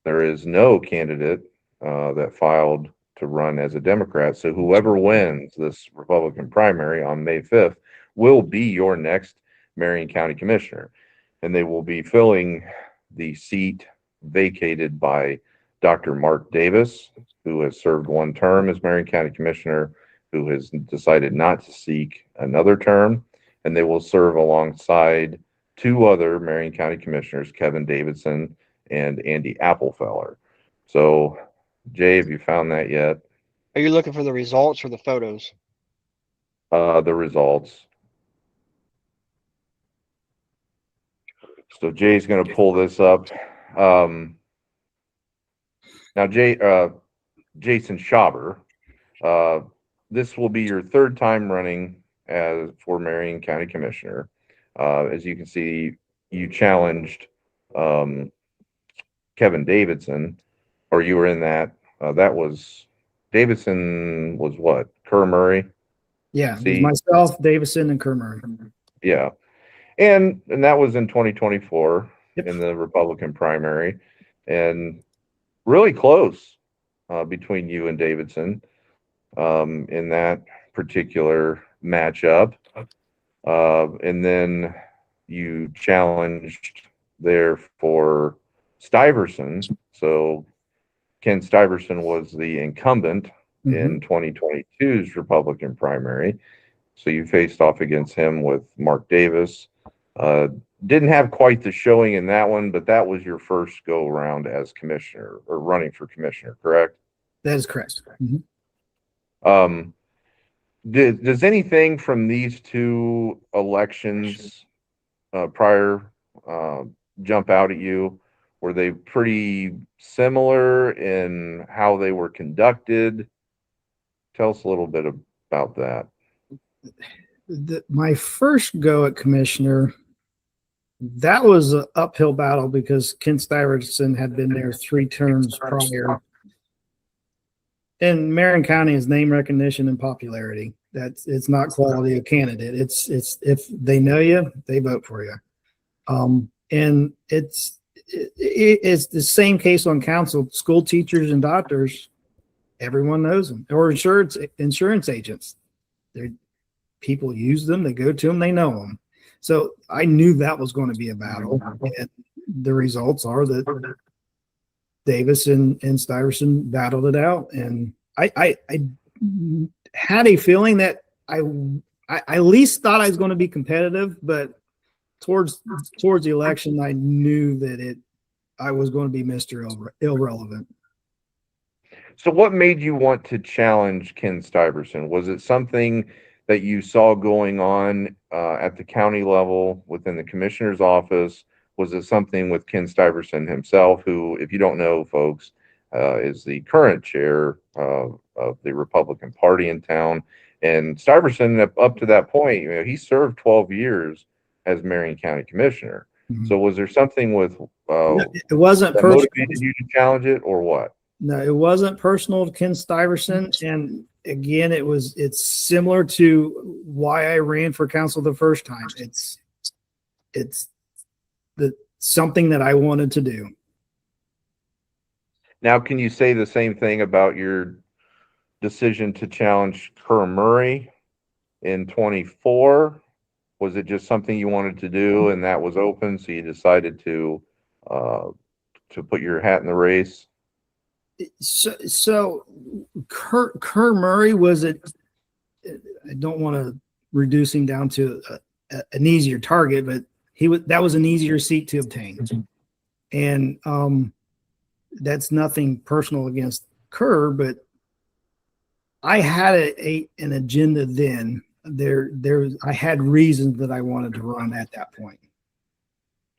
There is no candidate that filed to run as a Democrat. So whoever wins this Republican primary on May 5th will be your next Marion County Commissioner. And they will be filling the seat vacated by Dr. Mark Davis, who has served 1 term as Marion County Commissioner, who has decided not to seek another term. And they will serve alongside 2 other Marion County Commissioners, Kevin Davidson and Andy Applefeller. So, Jay, have you found that yet? Are you looking for the results or the photos? The results. So Jay's going to pull this up. Now, Jason Schaber, this will be your 3rd time running for Marion County Commissioner. As you can see, you challenged Kevin Davidson, or you were in that. That was Davidson was what? Kerr Murray? Yeah, it was myself, Davison, and Kerr Murray. Yeah. And that was in 2024 Yep. in the Republican primary, and really close between you and Davidson in that particular matchup. And then you challenged there for Stuyvesant. So Ken Stuyvesant was the incumbent in 2022's Republican primary. So you faced off against him with Mark Davis. Didn't have quite the showing in that one, but that was your first go around as commissioner or running for commissioner, correct? That is correct. Does anything from these 2 elections prior jump out at you? Were they pretty similar in how they were conducted? Tell us a little bit about that. My first go at commissioner, that was an uphill battle because Ken Stuyvesant had been there 3 terms prior. And Marion County is name recognition and popularity. It's not quality of candidate. It's if they know you, they vote for you. And it's the same case on council. School teachers and doctors, everyone knows them. Or insurance agents. People use them. They go to them. They know them. So I knew that was going to be a battle. And the results are that Davis and Stuyvesant battled it out. And I had a feeling that I at least thought I was going to be competitive, but towards the election, I knew that I was going to be Mr. Irrelevant. So what made you want to challenge Ken Stuyvesant? Was it something that you saw going on at the county level within the commissioner's office? Was it something with Ken Stuyvesant himself, who, if you don't know, folks, is the current chair of the Republican Party in town? And Stuyvesant, up to that point, he served 12 years as Marion County Commissioner. So was there something with it wasn't that motivated you to challenge it, or what? No, it wasn't personal to Ken Stuyvesant. And again, it's similar to why I ran for council the first time. It's something that I wanted to do. Now, can you say the same thing about your decision to challenge Kerr Murray in 24? Was it just something you wanted to do and that was open, so you decided to put your hat in the race? So Kerr Murray was it. I don't want to reduce him down to an easier target, but that was an easier seat to obtain. And that's nothing personal against Kerr, but I had an agenda then. I had reasons that I wanted to run at that point.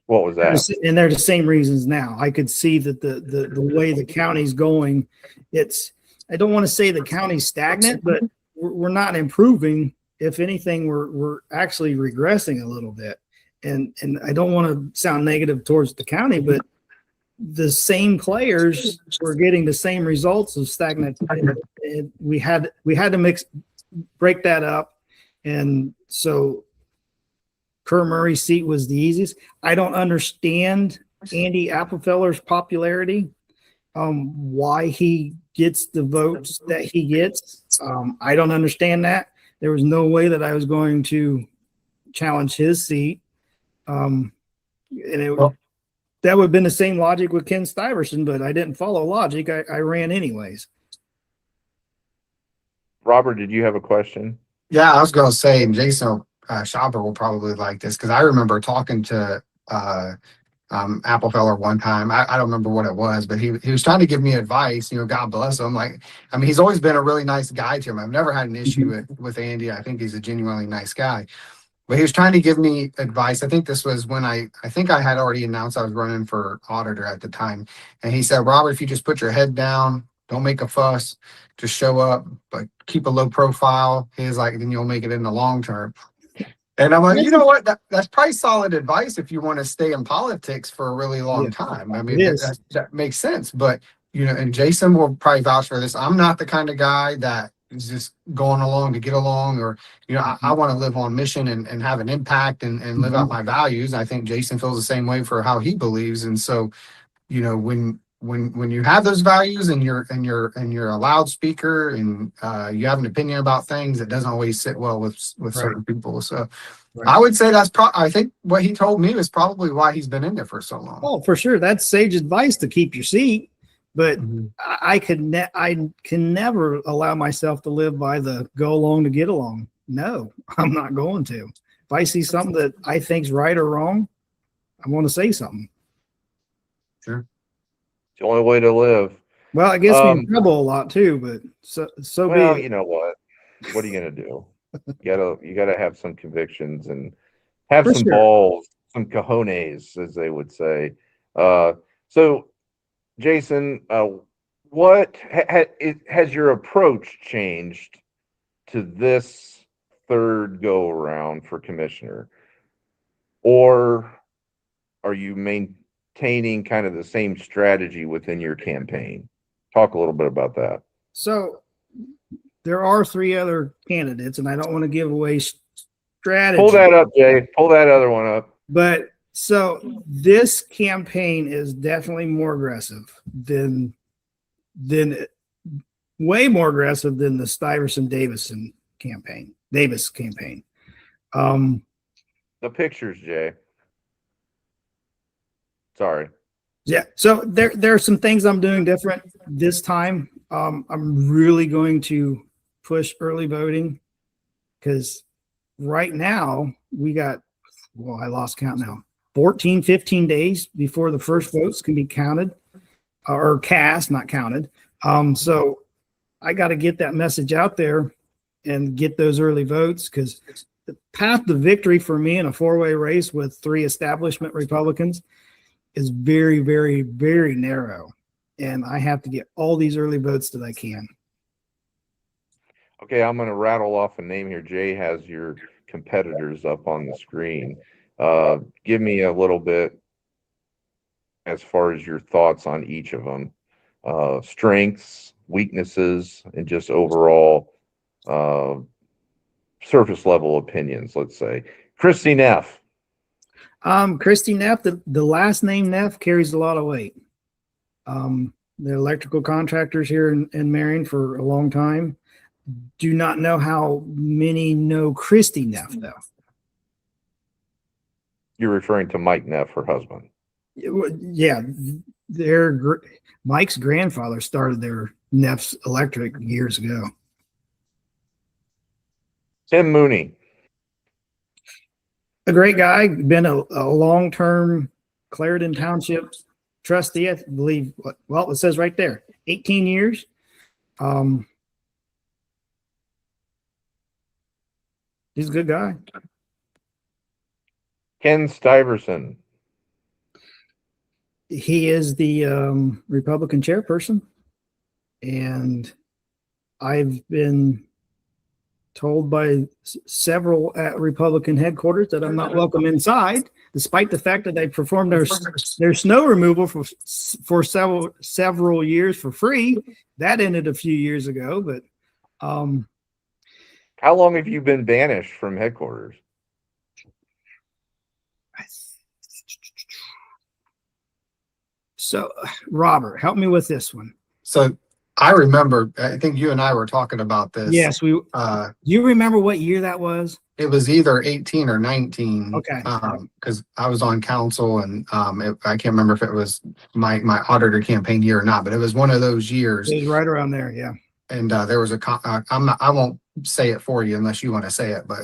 What was that? And they're the same reasons now. I could see that the way the county's going, I don't want to say the county's stagnant, but we're not improving. If anything, we're actually regressing a little bit. And I don't want to sound negative towards the county, but the same players were getting the same results of stagnant. And we had to break that up. And so Kerr Murray's seat was the easiest. I don't understand Andy Applefeller's popularity, why he gets the votes that he gets. I don't understand that. There was no way that I was going to challenge his seat. That would have been the same logic with Ken Stuyvesant, but I didn't follow logic. I ran anyways. Robert, did you have a question? Yeah, I was going to say, and Jason Schaber will probably like this, because I remember talking to Applefeller one time. I don't remember what it was, but he was trying to give me advice. God bless him. He's always been a really nice guy to him. I've never had an issue with Andy. I think he's a genuinely nice guy. But he was trying to give me advice. I think this was when I think I had already announced I was running for auditor at the time. And he said, Robert, if you just put your head down, don't make a fuss, just show up, but keep a low profile. He's like, then you'll make it in the long term. And I'm like, you know what? That's probably solid advice if you want to stay in politics for a really long time. I mean, that makes sense. But, and Jason will probably vouch for this. I'm not the kind of guy that is just going along to get along, or, I want to live on mission and have an impact and live out my values. I think Jason feels the same way for how he believes. And so, when you have those values and you're a loudspeaker and you have an opinion about things, it doesn't always sit well with certain people. So I would say I think what he told me is probably why he's been in there for so long. Oh, for sure. That's sage advice to keep your seat. But I can never allow myself to live by the go along to get along. No, I'm not going to. If I see something that I think's right or wrong, I want to say something. Sure. It's the only way to live. Well, it gets me in trouble a lot too, but so well, be it. You know what? What are you gonna do? You gotta have some convictions and have some balls, some cojones, as they would say. So Jason, what has your approach changed to this third go around for commissioner, or are you maintaining kind of the same strategy within your campaign? Talk a little bit about that. So there are 3 other candidates, and I don't want to give away strategy. Pull that up, Jay. Pull that other one up. But so this campaign is definitely more aggressive than way more aggressive than the Stuyvesant-Davis campaign. The pictures, Jay. Sorry. Yeah. So there are some things I'm doing different this time. I'm really going to push early voting, because right now we got, I lost count now, 14, 15 days before the first votes can be counted or cast, not counted. So I got to get that message out there and get those early votes, because the path to victory for me in a 4-way race with 3 establishment Republicans is very, very, very narrow. And I have to get all these early votes that I can. Okay, I'm going to rattle off a name here. Jay has your competitors up on the screen. Give me a little bit as far as your thoughts on each of them. Strengths, weaknesses, and just overall surface level opinions, let's say. Christy Neff. Christy Neff, the last name Neff carries a lot of weight. The electrical contractors here in Marion for a long time. Do not know how many know Christy Neff, though. You're referring to Mike Neff, her husband. Yeah, Mike's grandfather started their Neff's Electric years ago. Tim Mooney. A great guy, been a long-term Clarendon Township trustee, I believe. Well, it says right there, 18 years. He's a good guy. Ken Stuyvesant. He is the Republican chairperson, and I've been told by several at Republican headquarters that I'm not welcome inside, despite the fact that they performed their snow removal for several years for free. That ended a few years ago, but How long have you been banished from headquarters? So, Robert, help me with this one. So I remember, I think you and I were talking about this. Yes, do you remember what year that was? It was either 18 or 19. Okay. Because I was on council, and I can't remember if it was my auditor campaign year or not, but it was one of those years. It was right around there, yeah. And there was I won't say it for you unless you want to say it, but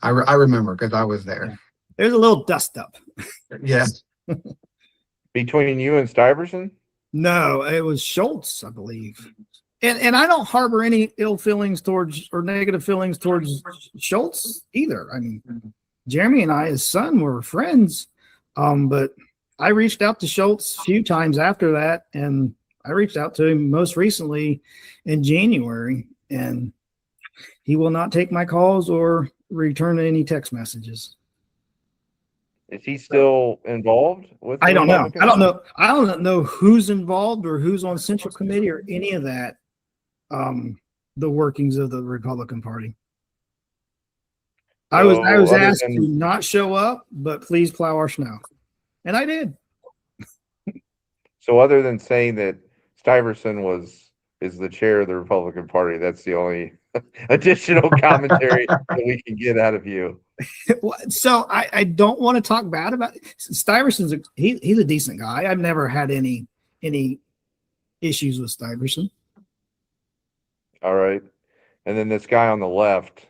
I remember because I was there. There's a little dust up. Yes. Between you and Stuyvesant? No, it was Schultz, I believe. And I don't harbor any ill feelings towards or negative feelings towards Schultz either. I mean, Jeremy and I, his son, were friends. But I reached out to Schultz a few times after that, and I reached out to him most recently in January, and he will not take my calls or return any text messages. Is he still involved with? I don't know. I don't know who's involved or who's on Central Committee or any of that. The workings of the Republican Party. I was asked to not show up, but please plow our snow, and I did. So, other than saying that Stuyvesant is the chair of the Republican Party, that's the only additional commentary that we can get out of you. So I don't want to talk bad about it. Stuyvesant's he's a decent guy. I've never had any issues with Stuyvesant. All right. And then this guy on the left,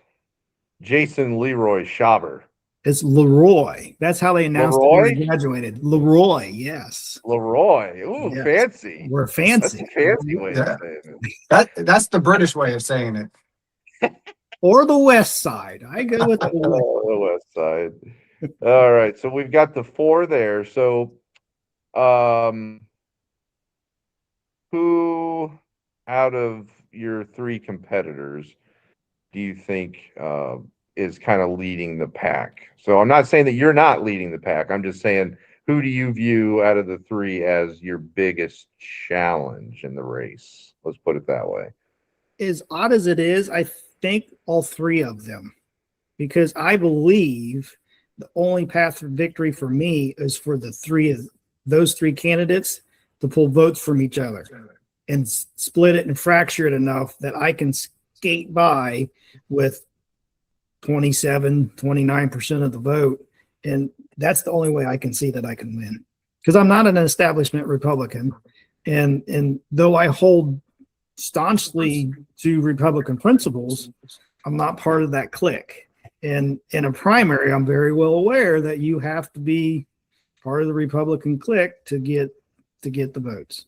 Jason Leroy Schaber. It's Leroy. That's how they announced Leroy? that he graduated. Leroy, yes. Leroy. Ooh, Yes. fancy. We're fancy. That's a fancy way of saying it. That's the British way of saying it. Or the West Side. I go with the West. Oh, the West Side. All right. So we've got the four there. So who out of your three competitors do you think is kind of leading the pack? So I'm not saying that you're not leading the pack. I'm just saying, who do you view out of the three as your biggest challenge in the race? Let's put it that way. As odd as it is, I think all three of them, because I believe the only path for victory for me is for those three candidates to pull votes from each other and split it and fracture it enough that I can skate by with 29% of the vote. And that's the only way I can see that I can win, because I'm not an establishment Republican. And though I hold staunchly to Republican principles, I'm not part of that clique. And in a primary, I'm very well aware that you have to be part of the Republican clique to get the votes.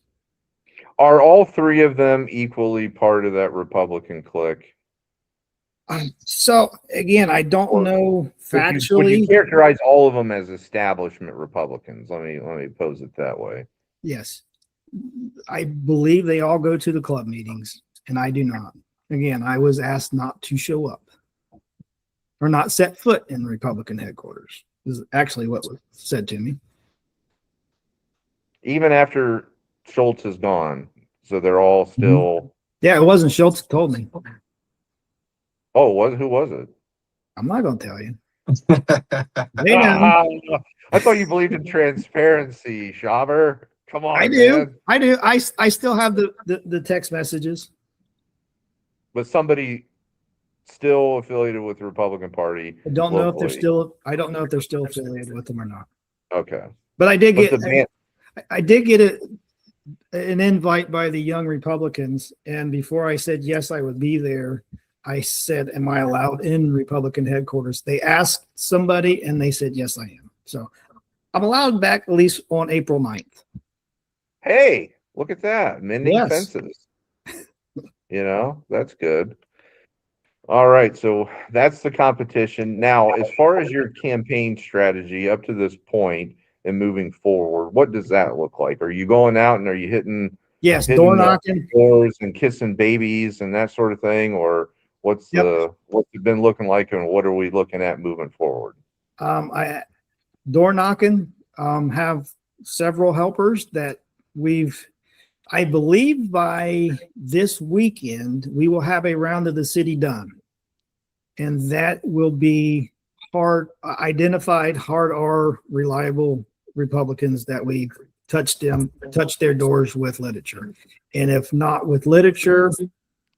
Are all three of them equally part of that Republican clique? So again, I don't know factually. Would you characterize all of them as establishment Republicans? Let me pose it that way. Yes. I believe they all go to the club meetings, and I do not. Again, I was asked not to show up or not set foot in Republican headquarters. This is actually what was said to me. Even after Schultz is gone, so they're all still. Yeah, it wasn't Schultz who told me. Oh, who was it? I'm not going to tell you. They know. I thought you believed in transparency, Schaber. Come on, I do. man. I do. I still have the text messages. But somebody still affiliated with the Republican Party. I don't know if they're locally. I don't know if they're still affiliated with them or not. Okay. But I did But get I did get an invite by the Young Republicans, and before I said yes, I would be there. I said, am I allowed in Republican headquarters? They asked somebody and they said, yes, I am. So I'm allowed back at least on April 9th. Hey, look at that. Mending Yes. fences. That's good. All right, so that's the competition. Now, as far as your campaign strategy up to this point and moving forward, what does that look like? Are you going out and are you hitting Door knocking, doors and kissing babies and that sort of thing, or what's it been looking like, and what are we looking at moving forward? I door knocking, have several helpers that I believe by this weekend, we will have a round of the city done. And that will be identified hard R reliable Republicans that we touch their doors with literature. And if not with literature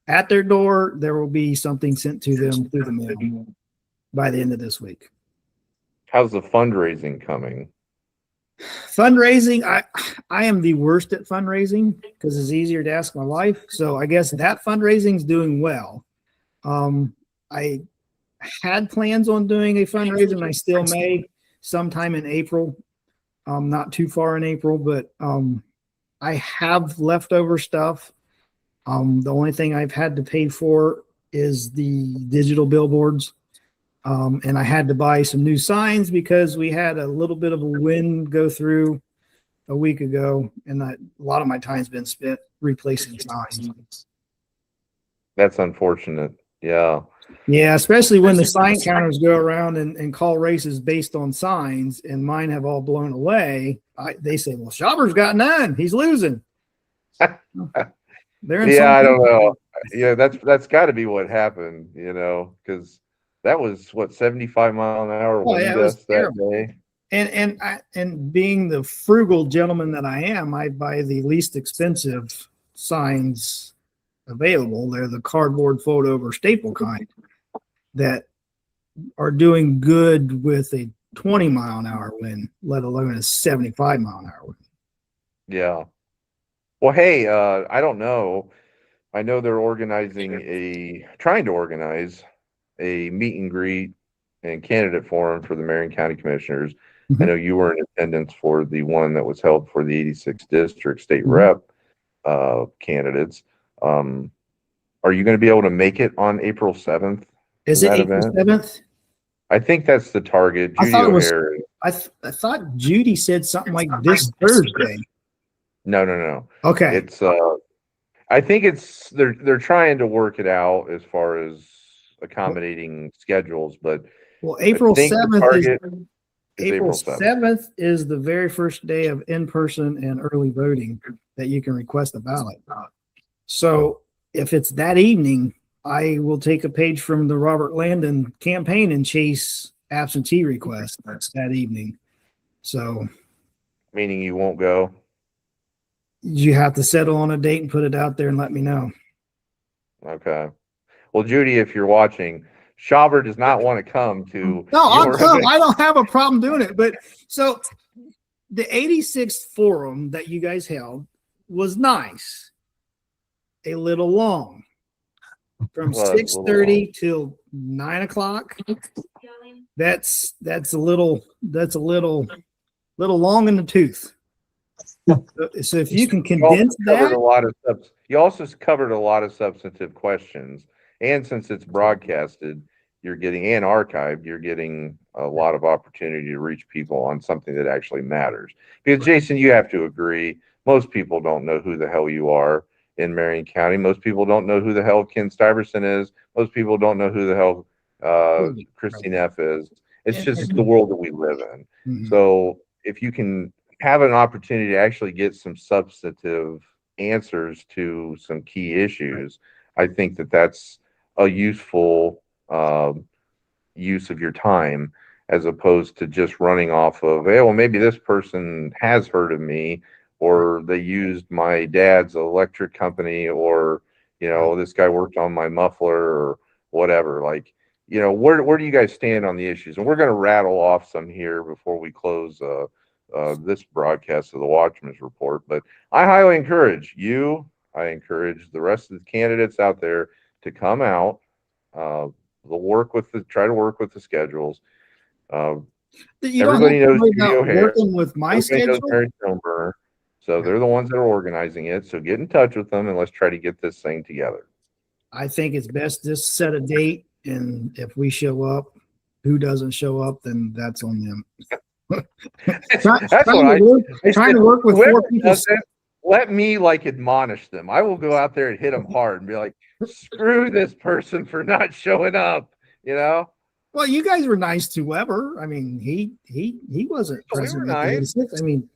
at their door, there will be something sent to them through the mail by the end of this week. How's the fundraising coming? Fundraising, I am the worst at fundraising because it's easier to ask my wife. So I guess that fundraising is doing well. I had plans on doing a fundraiser, and I still may sometime in April. Not too far in April, but I have leftover stuff. The only thing I've had to pay for is the digital billboards. And I had to buy some new signs because we had a little bit of a wind go through a week ago, and a lot of my time's been spent replacing signs. That's unfortunate. Yeah. Yeah, especially when the sign counters go around and call races based on signs, and mine have all blown away. They say, well, Schaber's got none. He's losing. I don't know. Yeah, that's got to be what happened, because that was 75 mile an hour wind gust that day. And being the frugal gentleman that I am, I buy the least expensive signs available. They're the cardboard photo or staple kind that are doing good with a 20 mile an hour wind, let alone a 75 mile an hour wind. Yeah. Well, hey, I don't know. I know they're trying to organize a meet and greet and candidate forum for the Marion County Commissioners. Mm-hmm. I know you were in attendance for the one that was held for the 86th District State Rep candidates. Are you going to be able to make it on April 7th? Is it April 7th? I think that's the target. Judy O'Hare. I thought Judy said something like this Thursday. No. Okay. It's I think they're trying to work it out as far as accommodating schedules, but April 7th is the very first day of in-person and early voting that you can request a ballot. So if it's that evening, I will take a page from the Robert Landon campaign and chase absentee requests that evening. So, meaning you won't go? You have to settle on a date and put it out there and let me know. Okay. Well, Judy, if you're watching, Schaber does not want to come to. No, I'll come. I don't have a problem doing it. But so the 86th forum that you guys held was nice. A little long. From 6:30 till 9 o'clock. That's a little long in the tooth. So if you can condense that, you also covered a lot of substantive questions, and since it's broadcasted, you're getting and archived, you're getting a lot of opportunity to reach people on something that actually matters. Because Jason, you have to agree, most people don't know who the hell you are in Marion County. Most people don't know who the hell Ken Stuyvesant is. Most people don't know who the hell Christine F. is. It's just the world that we live in. Mm-hmm. So if you can have an opportunity to actually get some substantive answers to some key issues, I think that's a useful use of your time, as opposed to just running off of, hey, well, maybe this person has heard of me, or they used my dad's electric company, or, this guy worked on my muffler, or whatever. Like, where do you guys stand on the issues? And we're going to rattle off some here before we close this broadcast of the Watchmen's Report. But I highly encourage you, I encourage the rest of the candidates out there to come out Try to work with the schedules. You don't Everybody have to knows worry Judy about O'Hare. working with my Everybody knows schedule. Mary Stoneburner. So they're the ones that are organizing it. So get in touch with them and let's try to get this thing together. I think it's best just set a date, and if we show up, who doesn't show up, then that's on them. That's what trying to work with four people. Let me like admonish them. I will go out there and hit them hard and be like, screw this person for not showing up, you know? Well, you guys were nice to Weber. I mean, he wasn't present. We were nice. I mean,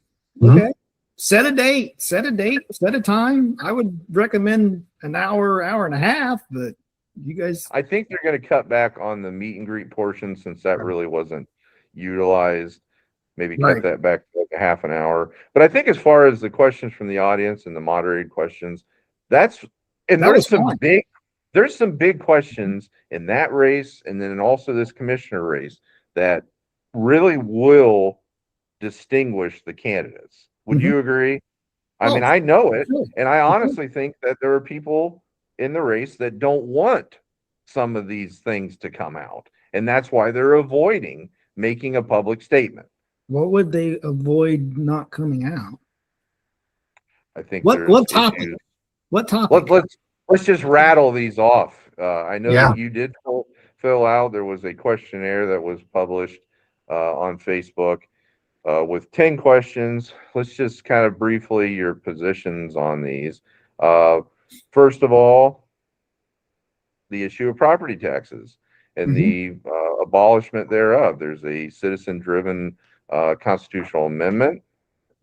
okay. Set a date, set a time. I would recommend an hour and a half, but you guys. I think they're going to cut back on the meet and greet portion since that really wasn't utilized. Maybe cut that back to like a half an hour. But I think as far as the questions from the audience and the moderated questions, there's some big questions in that race, and then also this commissioner race that really will distinguish the candidates. Would you agree? I mean, I know it, and I honestly think that there are people in the race that don't want some of these things to come out, and that's why they're avoiding making a public statement. What would they avoid not coming out? I think what topic? Issues. What topic? Let's just rattle these off. I know that you did fill out. There was a questionnaire that was published on Facebook with 10 questions. Let's just kind of briefly your positions on these. First of all, the issue of property taxes and the abolishment thereof. There's a citizen-driven constitutional amendment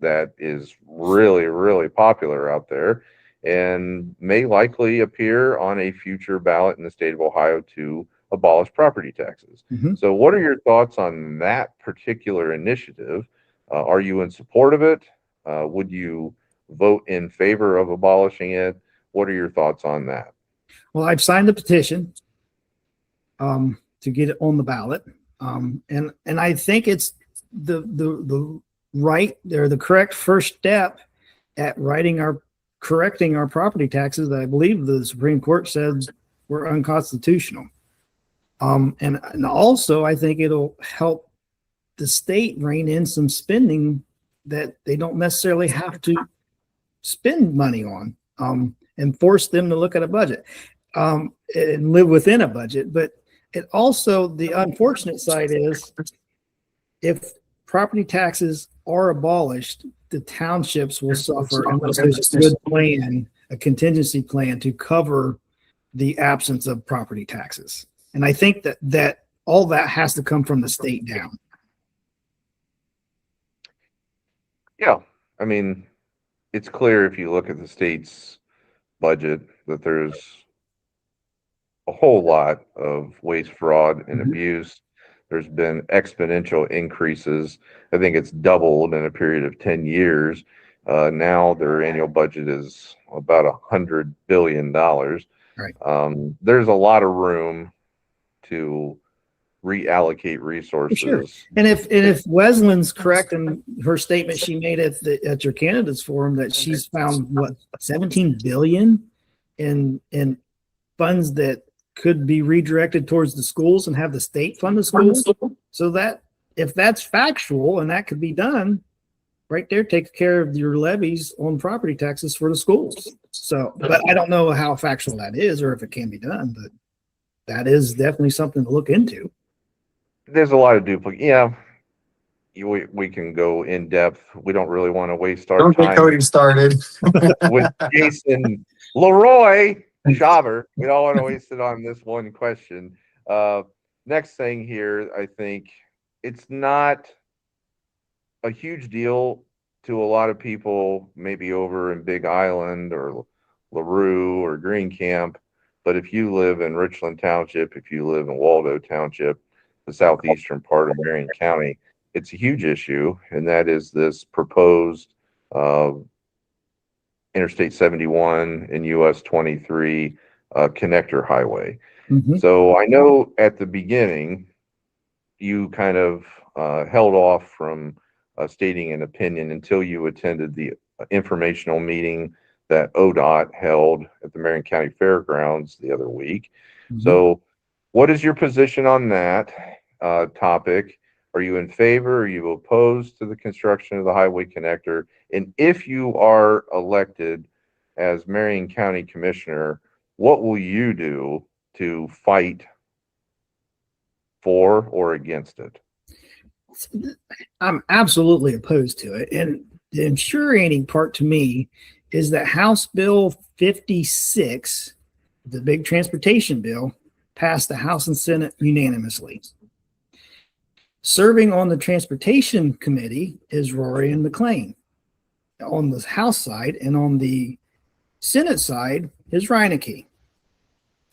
that is really, really popular out there and may likely appear on a future ballot in the state of Ohio to abolish property taxes. So what are your thoughts on that particular initiative? Are you in support of it? Would you vote in favor of abolishing it? What are your thoughts on that? Well, I've signed the petition to get it on the ballot. And I think it's the right or the correct first step at correcting our property taxes that I believe the Supreme Court said were unconstitutional. And also I think it'll help the state rein in some spending that they don't necessarily have to spend money on, and force them to look at a budget and live within a budget. But it also, the unfortunate side is if property taxes are abolished, the townships will suffer unless there's a good plan, a contingency plan to cover the absence of property taxes. And I think that all that has to come from the state down. Yeah, I mean, it's clear if you look at the state's budget that there's a whole lot of waste, fraud, and abuse. There's been exponential increases. I think it's doubled in a period of 10 years. Now their annual budget is about $100 billion. Right. There's a lot of room to reallocate resources. Sure. And if Wesleyan's correct in her statement she made at your candidates forum that she's found what 17 billion in funds that could be redirected towards the schools and have the state fund the schools. So that if that's factual and that could be done, right there takes care of your levies on property taxes for the schools. So, but I don't know how factual that is or if it can be done, but that is definitely something to look into. There's a lot of duplicate. Yeah, we can go in depth. We don't really want to waste our time. Don't get Cody started with Jason Leroy Schaber. We don't want to waste it on this one question. Next thing here, I think it's not a huge deal to a lot of people, maybe over in Big Island or LaRue or Greencamp. But if you live in Richland Township, if you live in Waldo Township, the southeastern part of Marion County, it's a huge issue, and that is this proposed Interstate 71 and US 23 connector highway. So I know at the beginning you kind of held off from stating an opinion until you attended the informational meeting that ODOT held at the Marion County Fairgrounds the other week. So What is your position on that topic? Are you in favor? Are you opposed to the construction of the highway connector? And if you are elected as Marion County Commissioner, what will you do to fight for or against it? I'm absolutely opposed to it. And the infuriating part to me is that House Bill 56, the big transportation bill, passed the House and Senate unanimously. Serving on the Transportation Committee is Rory McLean on the House side, and on the Senate side is Reineke.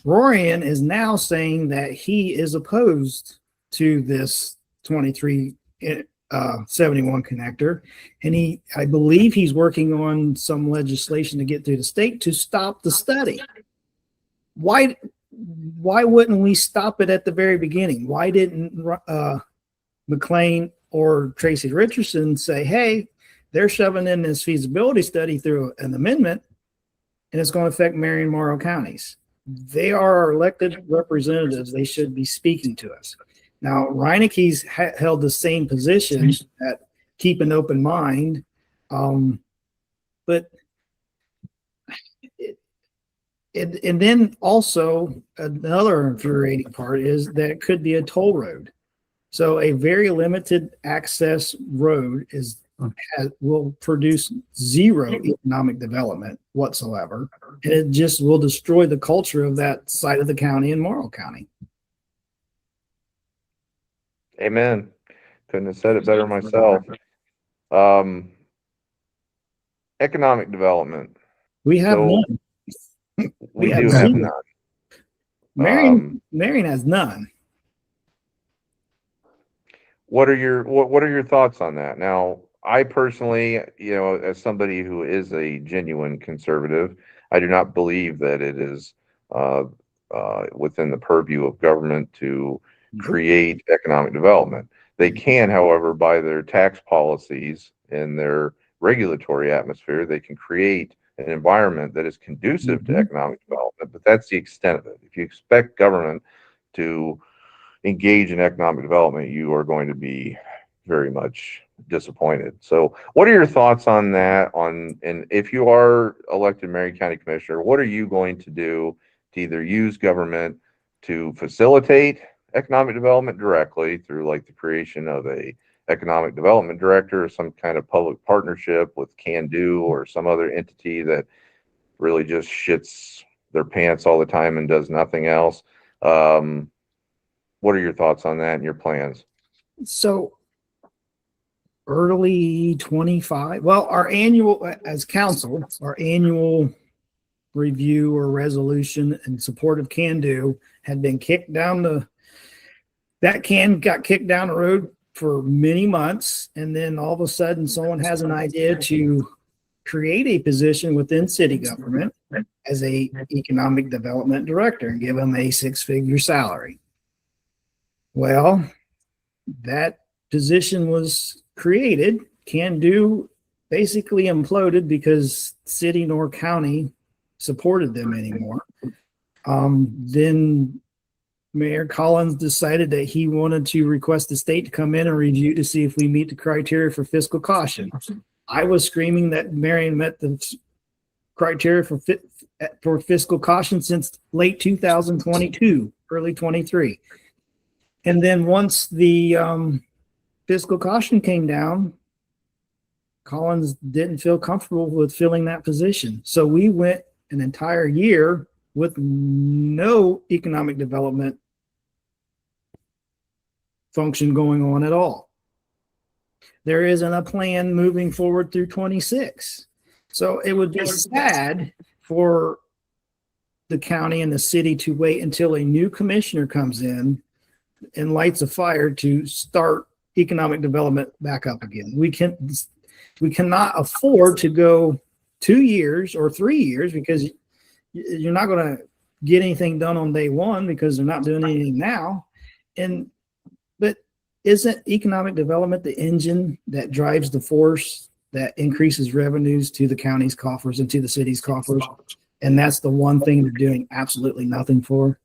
Rorian is now saying that he is opposed to this 2371 connector, and I believe he's working on some legislation to get through the state to stop the study. Why wouldn't we stop it at the very beginning? Why didn't McLean or Tracy Richardson say, hey, they're shoving in this feasibility study through an amendment, and it's going to affect Marion and Morrow counties? They are our elected representatives. They should be speaking to us. Now, Reineke's held the same position at keep an open mind, but and then also another infuriating part is that it could be a toll road. So a very limited access road will produce zero economic development whatsoever, and it just will destroy the culture of that side of the county in Morrow County. Amen. Couldn't have said it better myself. Economic development. We have none. We do have none. Marion has none. What are your thoughts on that? Now, I personally, as somebody who is a genuine conservative, I do not believe that it is within the purview of government to create economic development. They can, however, by their tax policies and their regulatory atmosphere, they can create an environment that is conducive to economic development, but that's the extent of it. If you expect government to engage in economic development, you are going to be very much disappointed. So what are your thoughts on that? And if you are elected Marion County Commissioner, what are you going to do to either use government to facilitate economic development directly through like the creation of a economic development director or some kind of public partnership with Can Do or some other entity that really just shits their pants all the time and does nothing else? What are your thoughts on that and your plans? So early 25, well, our annual, as council, our annual review or resolution in support of Can Do had been kicked down got kicked down the road for many months. And then all of a sudden someone has an idea to create a position within city government as a economic development director and give them a 6-figure salary. Well, that position was created. Can Do basically imploded because city nor county supported them anymore. Then Mayor Collins decided that he wanted to request the state to come in and review to see if we meet the criteria for fiscal caution. I was screaming that Marion met the criteria for fiscal caution since late 2022, early 23. And then once the fiscal caution came down, Collins didn't feel comfortable with filling that position. So we went an entire year with no economic development function going on at all. There isn't a plan moving forward through 26. So it would be sad for the county and the city to wait until a new commissioner comes in and lights a fire to start economic development back up again. We cannot afford to go 2 years or 3 years because you're not going to get anything done on day one because they're not doing anything now. But isn't economic development the engine that drives the force that increases revenues to the county's coffers and to the city's coffers? And that's the one thing they're doing absolutely nothing for.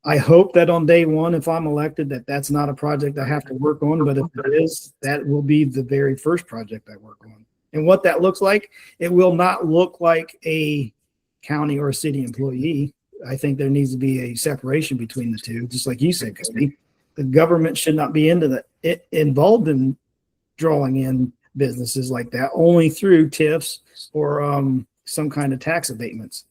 I hope that on day one, if I'm elected, that's not a project I have to work on, but if it is, that will be the very first project I work on. And what that looks like, it will not look like a county or a city employee. I think there needs to be a separation between the two, just like you said, Cody. The government should not be involved in drawing in businesses like that, only through TIFs or some kind of tax abatements.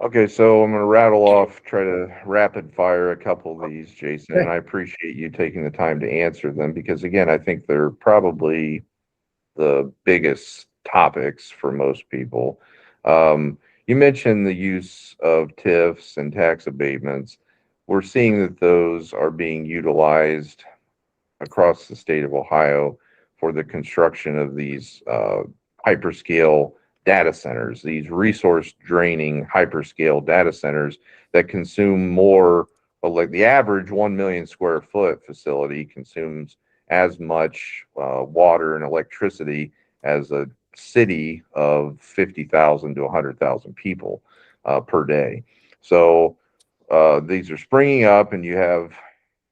Okay, so I'm going to rattle off, try to rapid fire a couple of these, Jason, and I appreciate you taking the time to answer them because, again, I think they're probably the biggest topics for most people. You mentioned the use of TIFs and tax abatements. We're seeing that those are being utilized across the state of Ohio for the construction of these hyperscale data centers, these resource draining hyperscale data centers that consume more, like the average 1 million square foot facility consumes as much water and electricity as a city of 50,000 to 100,000 people per day. So these are springing up, and you have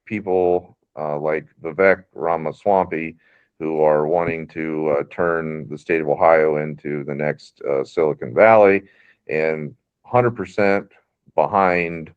people like Vivek Ramaswamy who are wanting to turn the state of Ohio into the next Silicon Valley, and 100% behind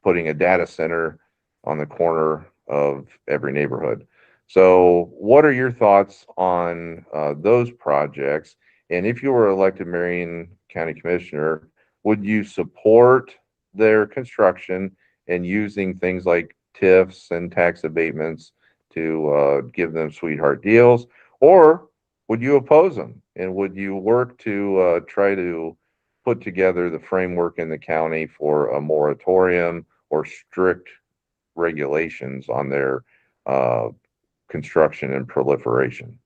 putting a data center on the corner of every neighborhood. So what are your thoughts on those projects? And if you were elected Marion County Commissioner, would you support their construction and using things like TIFs and tax abatements to give them sweetheart deals, or would you oppose them? And would you work to try to put together the framework in the county for a moratorium or strict regulations on their construction and proliferation?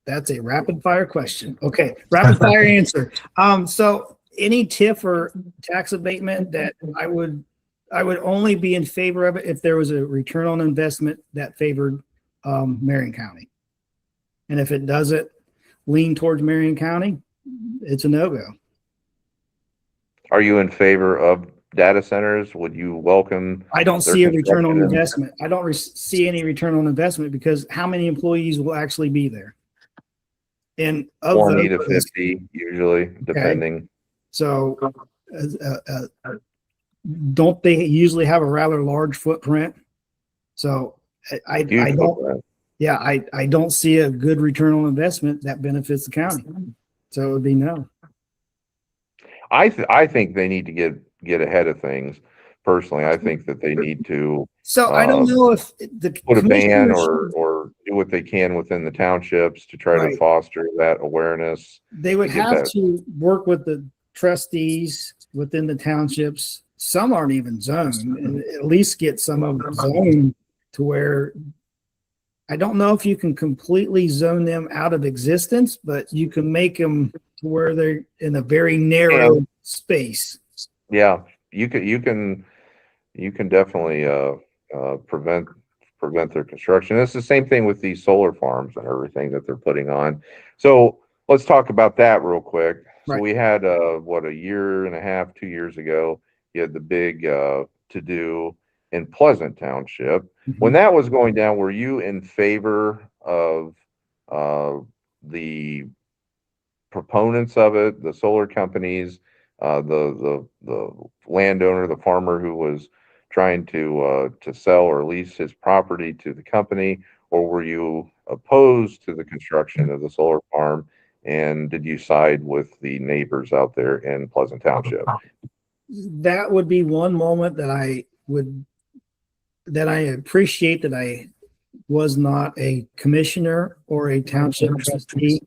That's a rapid fire question. Okay, rapid fire answer. So any TIF or tax abatement that I would only be in favor of it if there was a return on investment that favored Marion County. And if it doesn't lean towards Marion County, it's a no-go. Are you in favor of data centers? Would you welcome? I don't see a return on investment. I don't see any return on investment because how many employees will actually be there? And of 20 to 50 usually, depending. Okay. So don't they usually have a rather large footprint? So I don't. Yeah, I don't see a good return on investment that benefits the county. So it would be no. I think they need to get ahead of things. Personally, I think that they need to. So I don't know if the put a ban or do what they can within the townships to try to foster that awareness. They would have to work with the trustees within the townships. Some aren't even zoned, and at least get some of them zoned to where I don't know if you can completely zone them out of existence, but you can make them to where they're in a very narrow space. Yeah, you can definitely prevent their construction. It's the same thing with these solar farms and everything that they're putting on. So let's talk about that real quick. So we had a year and a half, 2 years ago, you had the big to-do in Pleasant Township. Mm-hmm. When that was going down, were you in favor of the proponents of it, the solar companies, the landowner, the farmer who was trying to sell or lease his property to the company, or were you opposed to the construction of the solar farm? And did you side with the neighbors out there in Pleasant Township? That would be one moment that I appreciate that I was not a commissioner or a township trustee,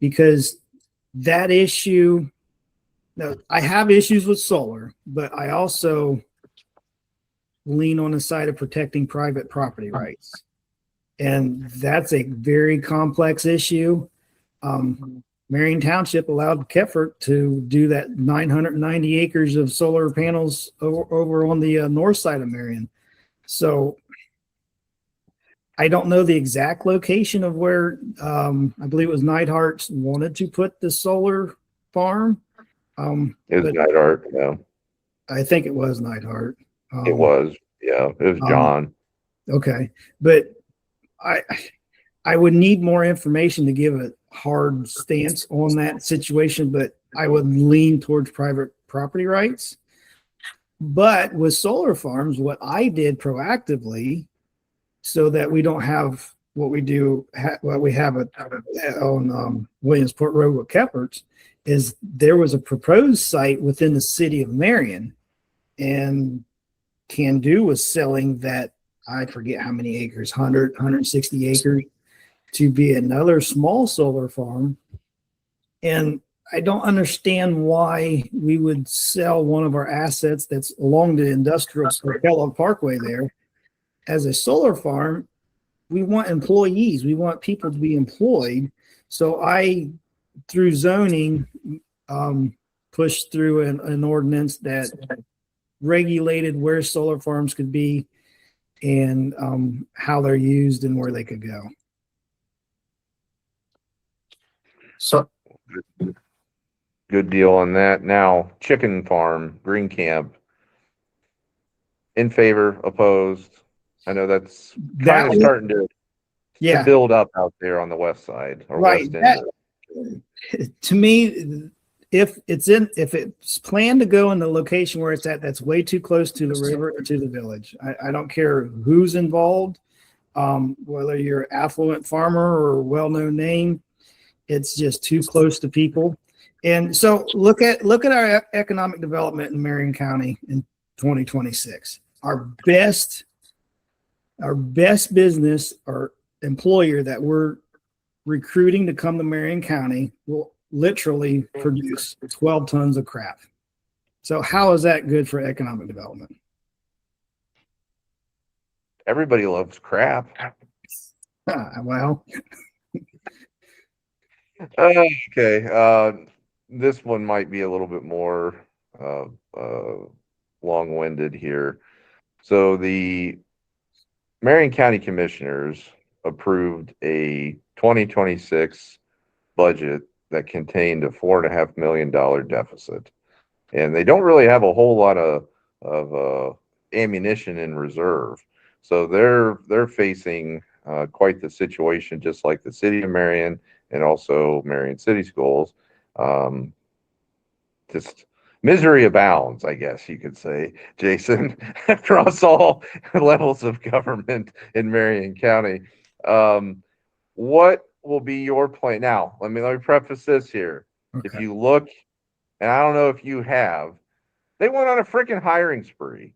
because that issue, now I have issues with solar, but I also lean on the side of protecting private property rights. And that's a very complex issue. Marion Township allowed Kefert to do that 990 acres of solar panels over on the north side of Marion. So I don't know the exact location of where I believe it was Neidhart's wanted to put the solar farm, It was But Neidhart. Yeah, I think it was Neidhart. it was. Yeah, it was John. Okay, but I I would need more information to give a hard stance on that situation, but I would lean towards private property rights. But with solar farms, what I did proactively, so that we don't have what we do, what we have on Williamsport Road with Kepperts, is there was a proposed site within the city of Marion, and Can Do was selling that, I forget how many acres, 160 acres, to be another small solar farm. And I don't understand why we would sell one of our assets that's along the industrial Kellogg Parkway there as a solar farm. We want employees. We want people to be employed. So I, through zoning, pushed through an ordinance that regulated where solar farms could be and how they're used and where they could go. So Good deal on that. Now, chicken farm, Green Camp. In favor, opposed. I know that's kind of starting to build up out there on the west side or right. west end. To me, if it's planned to go in the location where it's at, that's way too close to the river or to the village. I don't care who's involved, whether you're an affluent farmer or a well-known name, it's just too close to people. And so look at our economic development in Marion County in 2026. Our best business or employer that we're recruiting to come to Marion County will literally produce 12 tons of crap. So how is that good for economic development? Everybody loves crap. Well, okay. This one might be a little bit more long-winded here. So the Marion County Commissioners approved a 2026 budget that contained a $4.5 million deficit, and they don't really have a whole lot of ammunition in reserve. So they're facing quite the situation, just like the city of Marion and also Marion City Schools. Just misery abounds, I guess you could say, Jason, across all levels of government in Marion County. What will be your plan? Now, let me preface this here. Okay. If you look, and I don't know if you have, they went on a freaking hiring spree.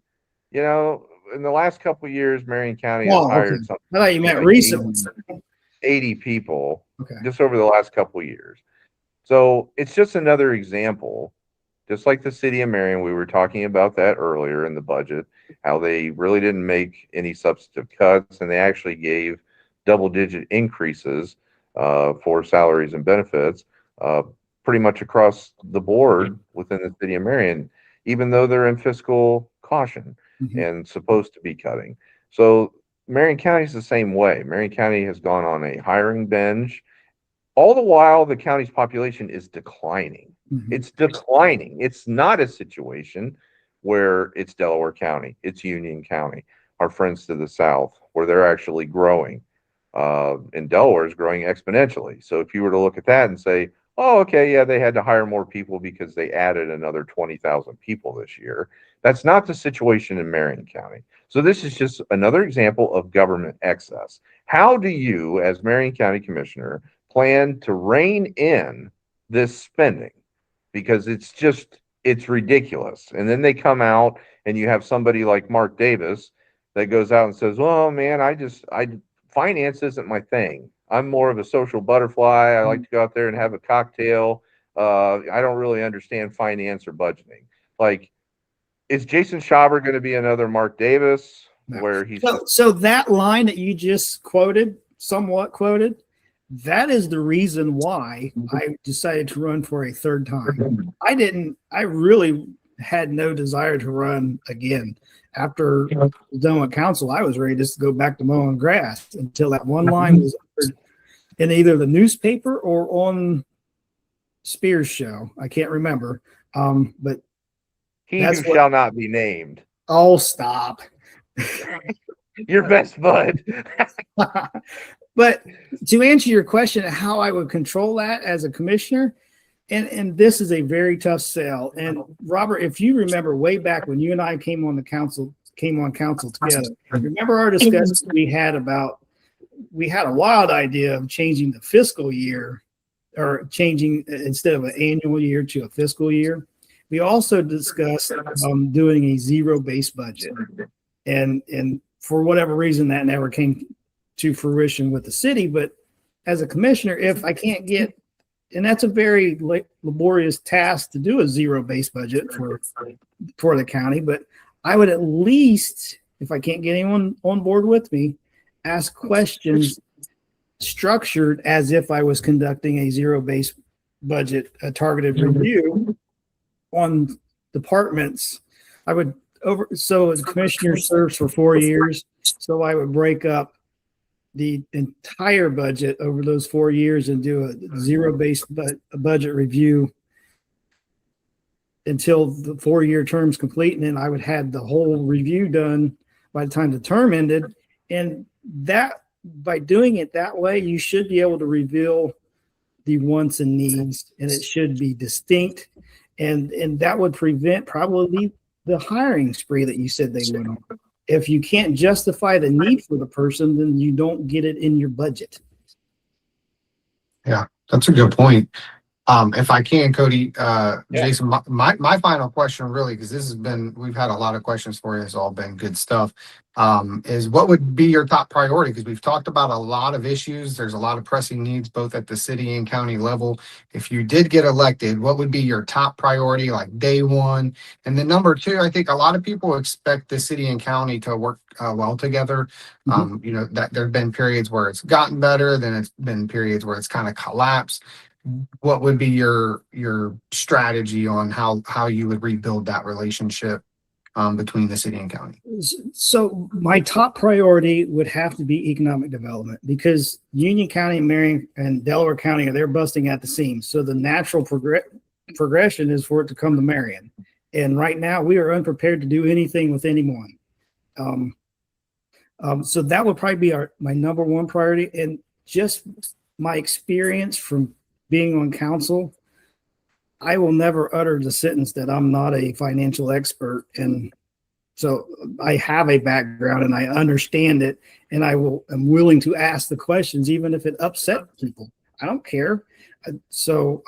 You know, in the last couple of years, Marion County has hired something. I thought you meant recently. 80 people just over the last couple of years. So it's just another example, just like the city of Marion, we were talking about that earlier in the budget, how they really didn't make any substantive cuts, and they actually gave double-digit increases for salaries and benefits pretty much across the board within the city of Marion, even though they're in fiscal caution and supposed to be cutting. So Marion County is the same way. Marion County has gone on a hiring binge. All the while, the county's population is declining. It's declining. It's not a situation where it's Delaware County, it's Union County, our friends to the south, where they're actually growing. And Delaware is growing exponentially. So if you were to look at that and say, oh, okay, yeah, they had to hire more people because they added another 20,000 people this year. That's not the situation in Marion County. So this is just another example of government excess. How do you, as Marion County Commissioner, plan to rein in this spending? Because it's ridiculous. And then they come out and you have somebody like Mark Davis that goes out and says, well, man, finance isn't my thing. I'm more of a social butterfly. I like to go out there and have a cocktail. I don't really understand finance or budgeting. Like, is Jason Schaber going to be another Mark Davis? No. Where he's so that line that you just somewhat quoted, that is the reason why I decided to run for a third time. I really had no desire to run again. After I was done with council, I was ready just to go back to mowing grass until that one line was in either the newspaper or on Spears' show. I can't remember, But He That's who what- shall not be named. oh, stop. Your best bud. But to answer your question, how I would control that as a commissioner, and this is a very tough sell. And Robert, if you remember way back when you and I came on council together, remember our discussion we had a wild idea of changing the fiscal year, or changing instead of an annual year to a fiscal year. We also discussed doing a zero-based budget, and for whatever reason that never came to fruition with the city. But as a commissioner, if I can't get, and that's a very laborious task to do a zero-based budget for the county, but I would at least, if I can't get anyone on board with me, ask questions structured as if I was conducting a zero-based budget, a targeted review on departments. So the commissioner serves for 4 years. So I would break up the entire budget over those 4 years and do a zero-based budget review until the 4-year term's complete. And then I would have the whole review done by the time the term ended. And that, by doing it that way, you should be able to reveal the wants and needs, and it should be distinct. And that would prevent probably the hiring spree that you said they would on. If you can't justify the need for the person, then you don't get it in your budget. Yeah, that's a good point. If I can, Cody, Jason, my final question really, because we've had a lot of questions for you. It's all been good stuff. Is what would be your top priority? Because we've talked about a lot of issues. There's a lot of pressing needs, both at the city and county level. If you did get elected, what would be your top priority, like day one? And then number two, I think a lot of people expect the city and county to work well together. That there have been periods where it's gotten better, then it's been periods where it's kind of collapsed. What would be your strategy on how you would rebuild that relationship between the city and county? So my top priority would have to be economic development, because Union County, Marion, and Delaware County, they're busting at the seams. So the natural progression is for it to come to Marion. And right now we are unprepared to do anything with anyone. So that would probably be my number one priority. And just my experience from being on council, I will never utter the sentence that I'm not a financial expert. And so I have a background and I understand it, and I'm willing to ask the questions, even if it upsets people. I don't care. So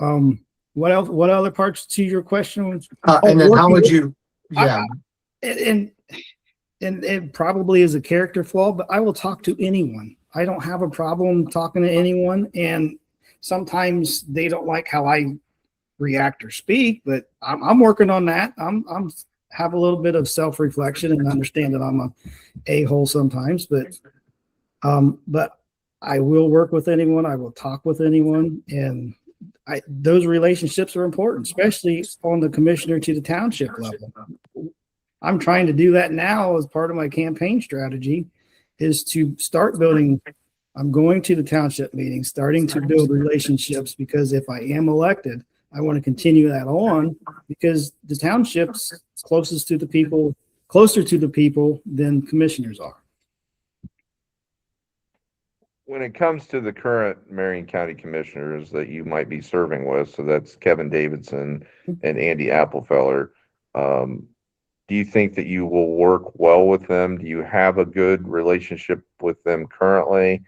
what else? What other parts to your question? And then how would you, and it probably is a character flaw, but I will talk to anyone. I don't have a problem talking to anyone. And sometimes they don't like how I react or speak, but I'm working on that. I'm have a little bit of self-reflection and understand that I'm a-hole sometimes, but I will work with anyone. I will talk with anyone. And those relationships are important, especially on the commissioner to the township level. I'm trying to do that now as part of my campaign strategy, is to start building. I'm going to the township meetings, starting to build relationships, because if I am elected, I want to continue that on, because the township's closer to the people than commissioners are. When it comes to the current Marion County commissioners that you might be serving with, so that's Kevin Davidson and Andy Applefeller, do you think that you will work well with them? Do you have a good relationship with them currently?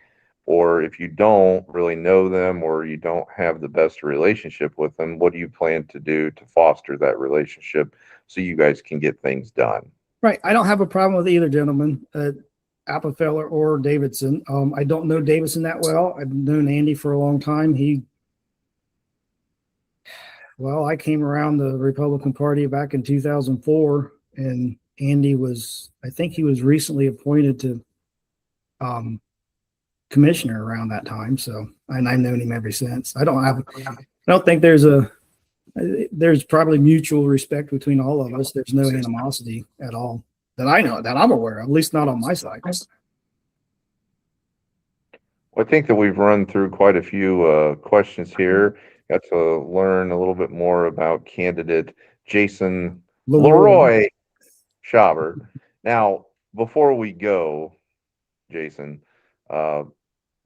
Or if you don't really know them, or you don't have the best relationship with them, what do you plan to do to foster that relationship so you guys can get things done? Right. I don't have a problem with either gentleman, Applefeller or Davidson. I don't know Davidson that well. I've known Andy for a long time. I came around the Republican Party back in 2004, and Andy I think he was recently appointed to commissioner around that time. So, and I've known him ever since. I don't think there's probably mutual respect between all of us. There's no animosity at all that I know, that I'm aware of, at least not on my side. Well, I think that we've run through quite a few questions here, got to learn a little bit more about candidate Jason Leroy. Leroy Schaber. Now, before we go, Jason,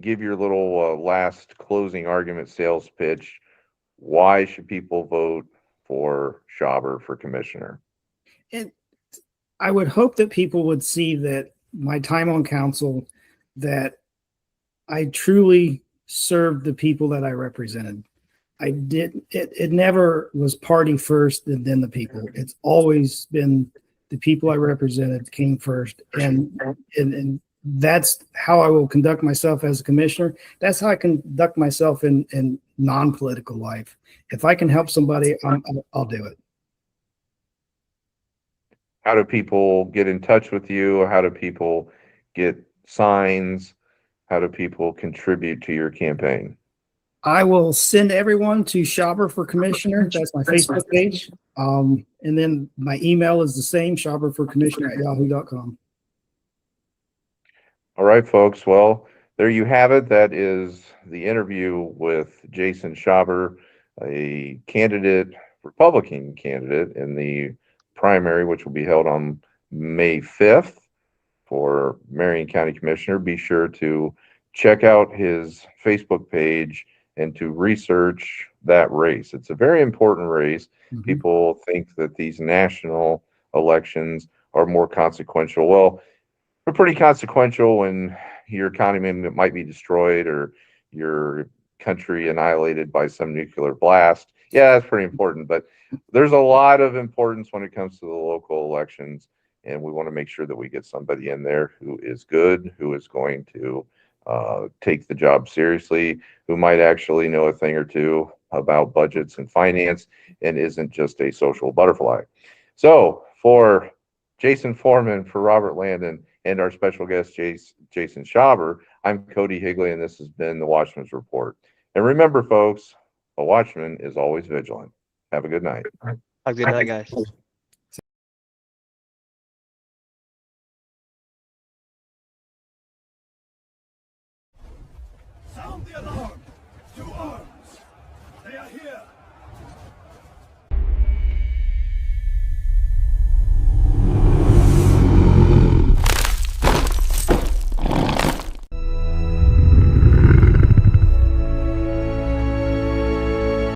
give your little last closing argument sales pitch. Why should people vote for Schaber for commissioner? And I would hope that people would see that my time on council, that I truly served the people that I represented. I did it never was party first and then the people. It's always been the people I represented came first. And that's how I will conduct myself as a commissioner. That's how I conduct myself in non-political life. If I can help somebody, I'll do it. How do people get in touch with you? How do people get signs? How do people contribute to your campaign? I will send everyone to Schaber for Commissioner. That's my Facebook page. And then my email is the same, schaberforcommissioner@yahoo.com. All right, folks. Well, there you have it. That is the interview with Jason Schaber, a candidate, Republican candidate in the primary, which will be held on May 5th for Marion County Commissioner. Be sure to check out his Facebook page and to research that race. It's a very important race. Mm-hmm. People think that these national elections are more consequential. Well, they're pretty consequential when your economy might be destroyed or your country annihilated by some nuclear blast. Yeah, that's pretty important, but there's a lot of importance when it comes to the local elections, and we want to make sure that we get somebody in there who is good, who is going to take the job seriously, who might actually know a thing or two about budgets and finance and isn't just a social butterfly. So for Jason Foreman, for Robert Landon, and our special guest, Jason Schaber, I'm Cody Higley, and this has been the Watchman's Report. And remember, folks, a watchman is always vigilant. Have a good night. Have a good night, guys.